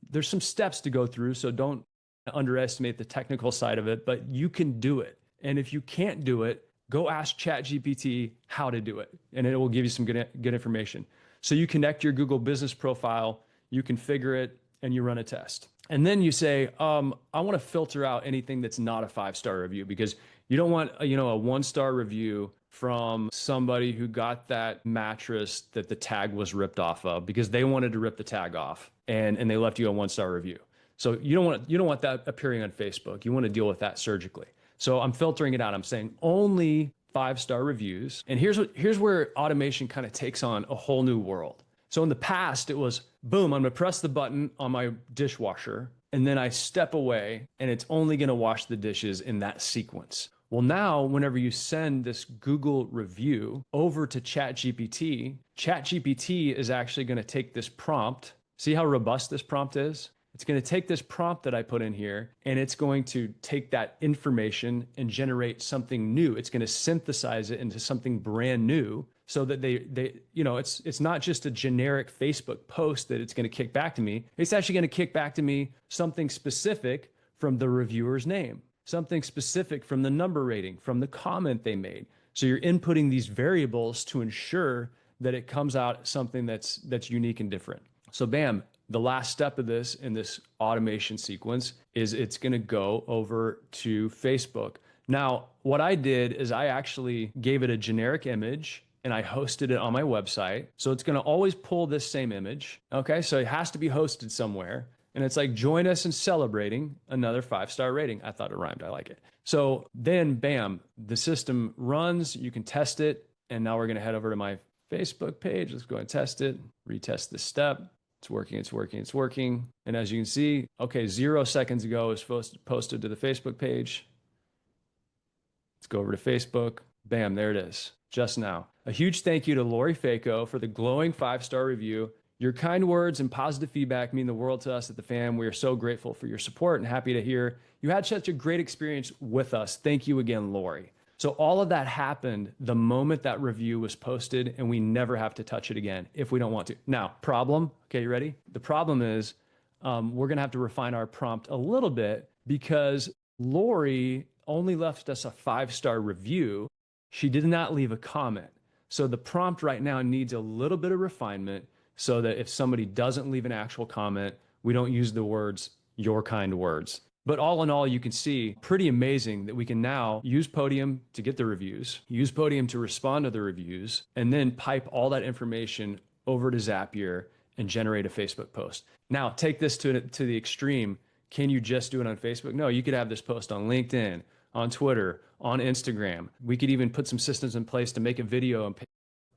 There's some steps to go through, so don't underestimate the technical side of it, but you can do it. And if you can't do it, go ask ChatGPT how to do it, and it will give you some good information. So you connect your Google business profile, you configure it, and you run a test. And then you say, I want to filter out anything that's not a 5-star review, because you don't want a 1-star review from somebody who got that mattress that the tag was ripped off of because they wanted to rip the tag off and they left you a 1-star review. So you don't want that appearing on Facebook. You want to deal with that surgically. So I'm filtering it out. I'm saying only 5-star reviews. And here's where automation kind of takes on a whole new world. So in the past, it was, boom, I'm gonna press the button on my dishwasher, and then I step away, and it's only gonna wash the dishes in that sequence. Well, now, whenever you send this Google review over to ChatGPT, ChatGPT is actually gonna take this prompt. See how robust this prompt is? It's going to take this prompt that I put in here, and it's going to take that information and generate something new. It's going to synthesize it into something brand new so that it's not just a generic Facebook post that it's going to kick back to me. It's actually going to kick back to me something specific from the reviewer's name, something specific from the number rating, from the comment they made. So you're inputting these variables to ensure that it comes out something that's unique and different. So bam, the last step of this in this automation sequence is it's going to go over to Facebook. Now, what I did is I actually gave it a generic image and I hosted it on my website. So it's going to always pull this same image. Okay, so it has to be hosted somewhere. And it's like, join us in celebrating another 5-star rating. I thought it rhymed. I like it. So then, bam, the system runs. You can test it. And now we're going to head over to my Facebook page. Let's go and test it, retest this step. It's working, it's working, it's working. And as you can see, okay, 0 seconds ago it was posted to the Facebook page. Let's go over to Facebook. Bam, there it is, just now. A huge thank you to Lori Faco for the glowing 5-star review. Your kind words and positive feedback mean the world to us at the Fam. We are so grateful for your support and happy to hear you had such a great experience with us. Thank you again, Lori. So all of that happened the moment that review was posted, and we never have to touch it again if we don't want to. Now, problem, okay, you ready? The problem is we're gonna have to refine our prompt a little bit because Lori only left us a 5-star review. She did not leave a comment. So the prompt right now needs a little bit of refinement so that if somebody doesn't leave an actual comment, we don't use the words, your kind words. But all in all, you can see pretty amazing that we can now use Podium to get the reviews, use Podium to respond to the reviews, and then pipe all that information over to Zapier and generate a Facebook post. Now, take this to the extreme. Can you just do it on Facebook? No, you could have this post on LinkedIn, on Twitter, on Instagram. We could even put some systems in place to make a video and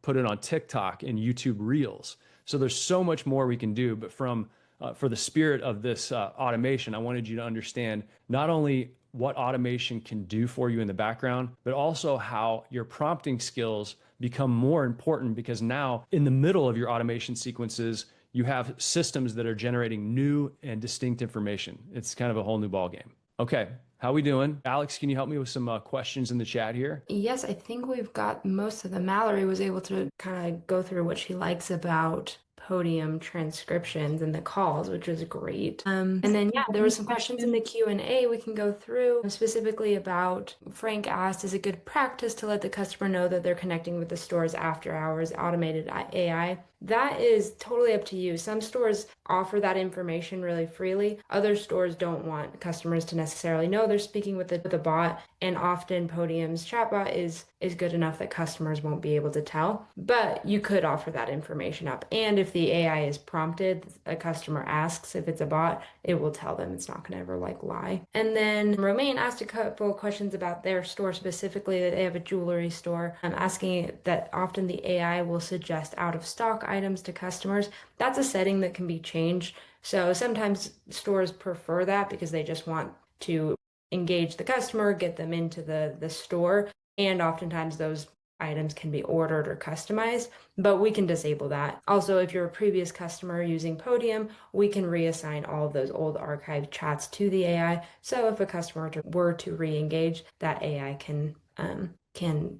put it on TikTok and YouTube Reels. So there's so much more we can do, but for the spirit of this automation, I wanted you to understand not only what automation can do for you in the background, but also how your prompting skills become more important because now in the middle of your automation sequences, you have systems that are generating new and distinct information. It's kind of a whole new ballgame. Okay, how we doing? Alex, can you help me with some questions in the chat here? Yes, I think we've got most of them. Mallory was able to kind of go through what she likes about Podium transcriptions and the calls, which was great. And then, yeah, there were some questions in the Q&A we can go through, specifically about, Frank asked, is it good practice to let the customer know that they're connecting with the store's after hours automated AI? That is totally up to you. Some stores offer that information really freely. Other stores don't want customers to necessarily know they're speaking with the bot, and often Podium's chatbot is good enough that customers won't be able to tell. But you could offer that information up. And if the AI is prompted, a customer asks if it's a bot, it will tell them. It's not going to ever lie. And then Romaine asked a couple of questions about their store specifically, that they have a jewelry store. I'm asking that often the AI will suggest out of stock items to customers. That's a setting that can be changed. So sometimes stores prefer that because they just want to engage the customer, get them into the store. And oftentimes those items can be ordered or customized, but we can disable that. Also, if you're a previous customer using Podium, we can reassign all of those old archived chats to the AI. So if a customer were to re-engage, that AI can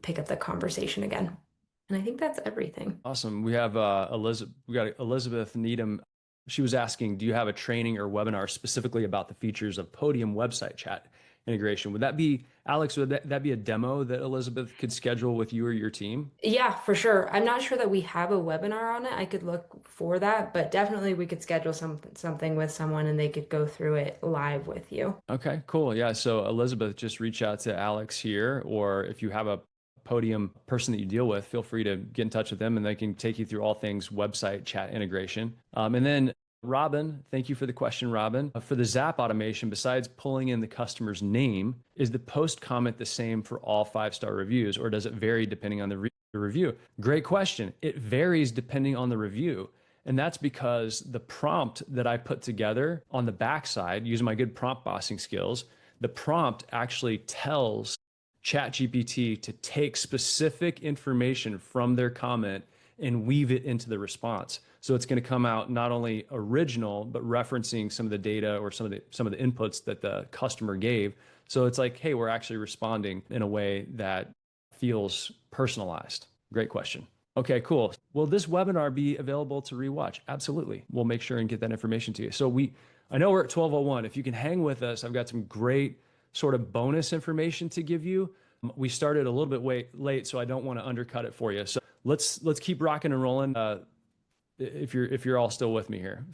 pick up the conversation again. And I think that's everything. Awesome. We have Elizabeth. We got Elizabeth Needham. She was asking, do you have a training or webinar specifically about the features of Podium website chat integration? Would that be, Alex, would that be a demo that Elizabeth could schedule with you or your team? Yeah, for sure. I'm not sure that we have a webinar on it. I could look for that, but definitely we could schedule something with someone and they could go through it live with you. Okay, cool. Yeah. So Elizabeth, just reach out to Alex here, or if you have a Podium person that you deal with, feel free to get in touch with them and they can take you through all things website chat integration. And then Robin, thank you for the question, Robin. For the Zap automation, besides pulling in the customer's name, is the post comment the same for all 5-star reviews, or does it vary depending on the review? Great question. It varies depending on the review. And that's because the prompt that I put together on the backside, using my good prompt bossing skills, the prompt actually tells ChatGPT to take specific information from their comment and weave it into the response. So it's going to come out not only original, but referencing some of the data or some of the inputs that the customer gave. So it's like, hey, we're actually responding in a way that feels personalized. Great question. Okay, cool. Will this webinar be available to rewatch? Absolutely. We'll make sure and get that information to you. So I know we're at 12:01. If you can hang with us, I've got some great sort of bonus information to give you. We started a little bit late, so I don't want to undercut it for you. So let's keep rocking and rolling. If you're all still with me here.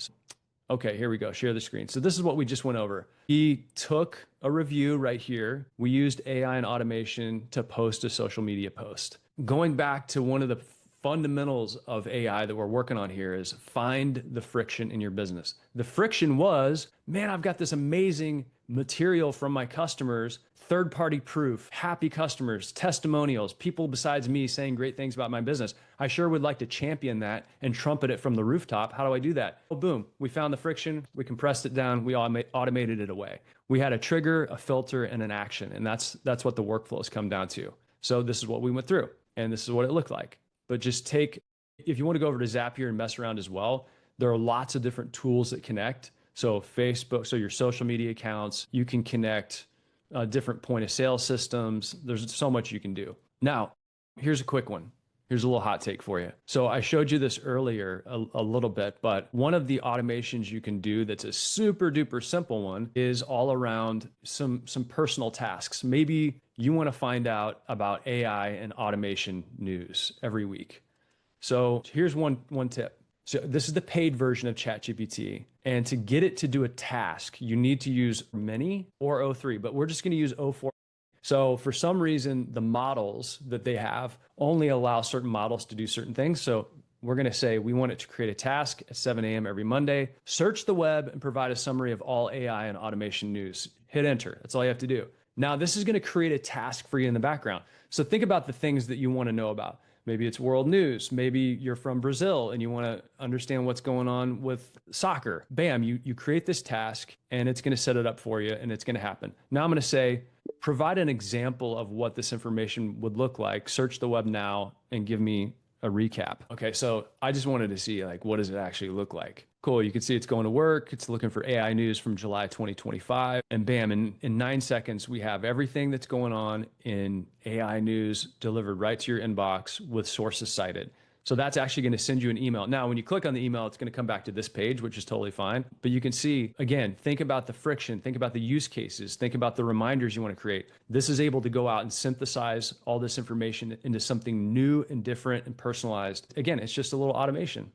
Okay, here we go. Share the screen. So this is what we just went over. We took a review right here. We used AI and automation to post a social media post. Going back to one of the fundamentals of AI that we're working on here is find the friction in your business. The friction was, man, I've got this amazing material from my customers, third-party proof, happy customers, testimonials, people besides me saying great things about my business. I sure would like to champion that and trumpet it from the rooftop. How do I do that? Oh, boom, we found the friction, we compressed it down, we automated it away. We had a trigger, a filter, and an action, and that's what the workflows come down to. So this is what we went through, and this is what it looked like. But just if you want to go over to Zapier and mess around as well, there are lots of different tools that connect. So Facebook, so your social media accounts, you can connect different point of sale systems. There's so much you can do. Now, here's a quick one. Here's a little hot take for you. So I showed you this earlier a little bit, but one of the automations you can do that's a super duper simple one is all around some personal tasks. Maybe you want to find out about AI and automation news every week. So here's one tip. So this is the paid version of ChatGPT. And to get it to do a task, you need to use Mini or O3, but we're just going to use O4. So for some reason, the models that they have only allow certain models to do certain things. So we're going to say we want it to create a task at 7 a.m. every Monday, search the web and provide a summary of all AI and automation news. Hit enter. That's all you have to do. Now, this is going to create a task for you in the background. So think about the things that you want to know about. Maybe it's world news. Maybe you're from Brazil and you want to understand what's going on with soccer. Bam, you create this task and it's going to set it up for you and it's going to happen. Now I'm going to say, provide an example of what this information would look like. Search the web now and give me a recap. Okay, so I just wanted to see what does it actually look like? Cool, you can see it's going to work. It's looking for AI news from July 2025. And bam, in 9 seconds, we have everything that's going on in AI news delivered right to your inbox with sources cited. So that's actually going to send you an email. Now, when you click on the email, it's going to come back to this page, which is totally fine. But you can see, again, think about the friction, think about the use cases, think about the reminders you want to create. This is able to go out and synthesize all this information into something new and different and personalized. Again, it's just a little automation.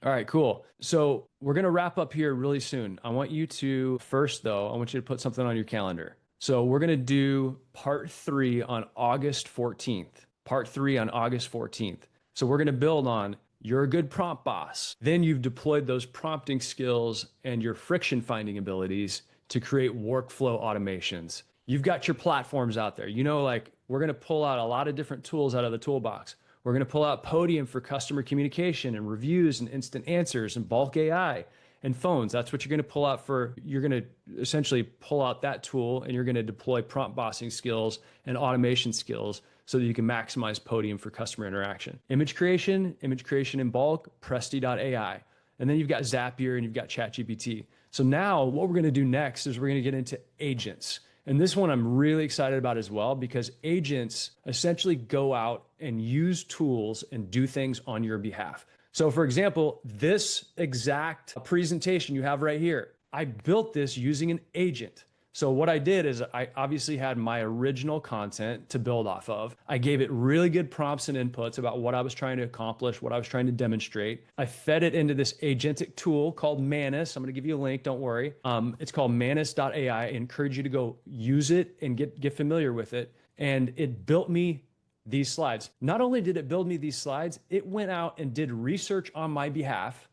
All right, cool. So we're going to wrap up here really soon. I want you to first, though, I want you to put something on your calendar. So we're going to do part 3 on August 14th. Part 3 on August 14th. So we're going to build on you're a good prompt boss. Then you've deployed those prompting skills and your friction finding abilities to create workflow automations. You've got your platforms out there. We're going to pull out a lot of different tools out of the toolbox. We're going to pull out Podium for customer communication and reviews and instant answers and bulk AI and phones. That's what you're going to pull out you're going to essentially pull out that tool and you're going to deploy prompt bossing skills and automation skills so that you can maximize Podium for customer interaction. Image creation in bulk, Presti.ai. And then you've got Zapier and you've got ChatGPT. So now what we're going to do next is we're going to get into agents. And this one I'm really excited about as well, because agents essentially go out and use tools and do things on your behalf. So for example, this exact presentation you have right here, I built this using an agent. So what I did is I obviously had my original content to build off of. I gave it really good prompts and inputs about what I was trying to accomplish, what I was trying to demonstrate. I fed it into this agentic tool called Manus. I'm going to give you a link, don't worry. It's called Manus.ai. I encourage you to go use it and get familiar with it. And it built me these slides. Not only did it build me these slides, it went out and did research on my behalf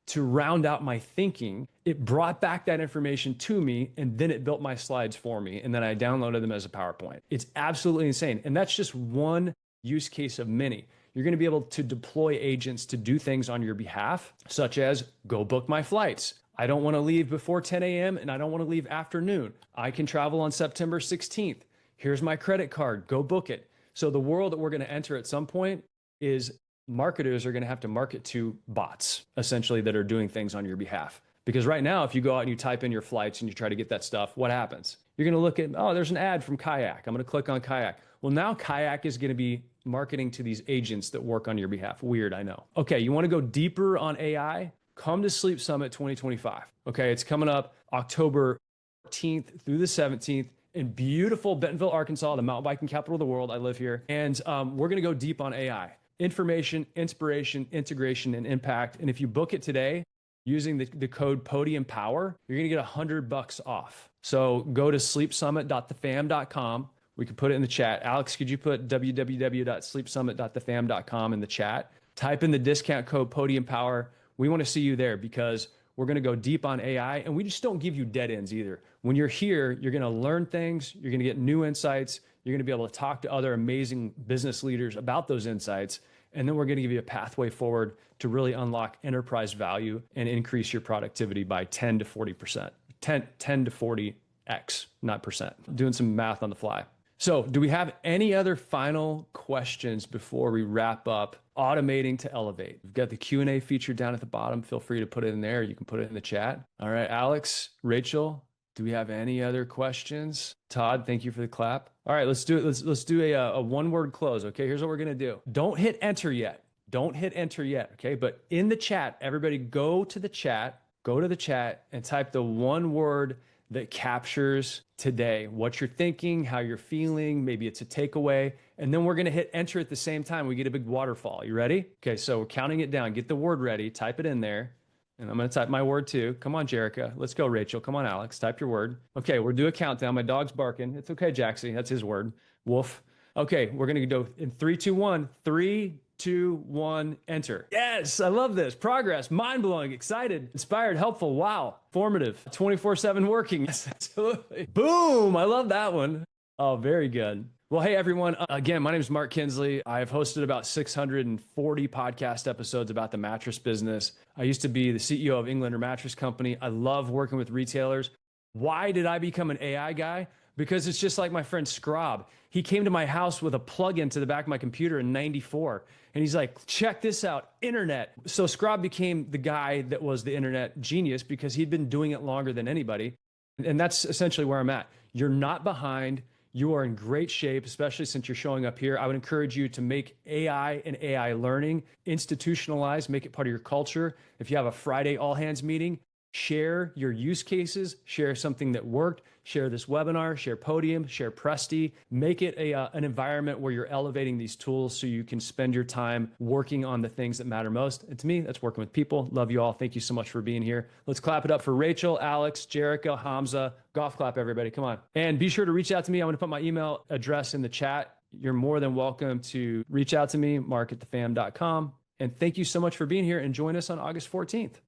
to round out my thinking. It brought back that information to me, and then it built my slides for me, and then I downloaded them as a PowerPoint. It's absolutely insane. And that's just one use case of many. You're going to be able to deploy agents to do things on your behalf, such as go book my flights. I don't want to leave before 10 a.m. and I don't want to leave afternoon. I can travel on September 16th. Here's my credit card. Go book it. So the world that we're going to enter at some point is marketers are going to have to market to bots, essentially, that are doing things on your behalf. Because right now, if you go out and you type in your flights and you try to get that stuff, what happens? You're going to look at, oh, there's an ad from Kayak. I'm going to click on Kayak. Well, now Kayak is going to be marketing to these agents that work on your behalf. Weird, I know. Okay, you want to go deeper on AI? Come to Sleep Summit 2025. Okay, it's coming up October 14th through the 17th. In beautiful Bentonville, Arkansas, the mountain biking capital of the world. I live here. And we're going to go deep on AI. Information, inspiration, integration, and impact. And if you book it today using the code PodiumPower, you're going to get $100 off. So go to sleepsummit.thefam.com. We could put it in the chat. Alex, could you put www.sleepsummit.thefam.com in the chat? Type in the discount code PodiumPower. We want to see you there because we're going to go deep on AI, and we just don't give you dead ends either. When you're here, you're going to learn things. You're going to get new insights. You're going to be able to talk to other amazing business leaders about those insights. And then we're going to give you a pathway forward to really unlock enterprise value and increase your productivity by 10 to 40%, 10 to 40x, not percent. Doing some math on the fly. So do we have any other final questions before we wrap up automating to elevate? We've got the Q&A feature down at the bottom. Feel free to put it in there. You can put it in the chat. All right, Alex, Rachel, do we have any other questions? Todd, thank you for the clap. All right, let's do it. Let's do a one-word close. Okay, here's what we're gonna do. Don't hit enter yet. Don't hit enter yet. Okay, but in the chat, everybody go to the chat and type the one word that captures today, what you're thinking, how you're feeling. Maybe it's a takeaway, and then we're gonna hit enter at the same time. We get a big waterfall. You ready? Okay, so we're counting it down. Get the word ready. Type it in there. And I'm going to type my word too. Come on, Jerica. Let's go, Rachel. Come on, Alex. Type your word. Okay, we'll do a countdown. My dog's barking. It's okay, Jaxie. That's his word. Woof. Okay, we're going to go in 3, 2, 1. 3, 2, 1, enter. Yes, I love this. Progress, mind-blowing, excited, inspired, helpful, wow, formative, 24/7 working. Yes, absolutely. Boom, I love that one. Oh, very good. Well, hey, everyone. Again, my name is Mark Kinsley. I've hosted about 640 podcast episodes about the mattress business. I used to be the CEO of Englander Mattress Company. I love working with retailers. Why did I become an AI guy? Because it's just like my friend Scrob. He came to my house with a plug-in to the back of my computer in '94. And he's like, check this out, internet. So Scrob became the guy that was the internet genius because he'd been doing it longer than anybody. And that's essentially where I'm at. You're not behind. You are in great shape, especially since you're showing up here. I would encourage you to make AI and AI learning institutionalized, make it part of your culture. If you have a Friday all hands meeting, share your use cases, share something that worked, share this webinar, share Podium, share Presti, make it an environment where you're elevating these tools so you can spend your time working on the things that matter most. And to me, that's working with people. Love you all. Thank you so much for being here. Let's clap it up for Rachel, Alex, Jerica, Hamza. Golf clap, everybody. Come on. And be sure to reach out to me. I'm going to put my email address in the chat. You're more than welcome to reach out to me, mark@thefam.com. And thank you so much for being here and join us on August 14th.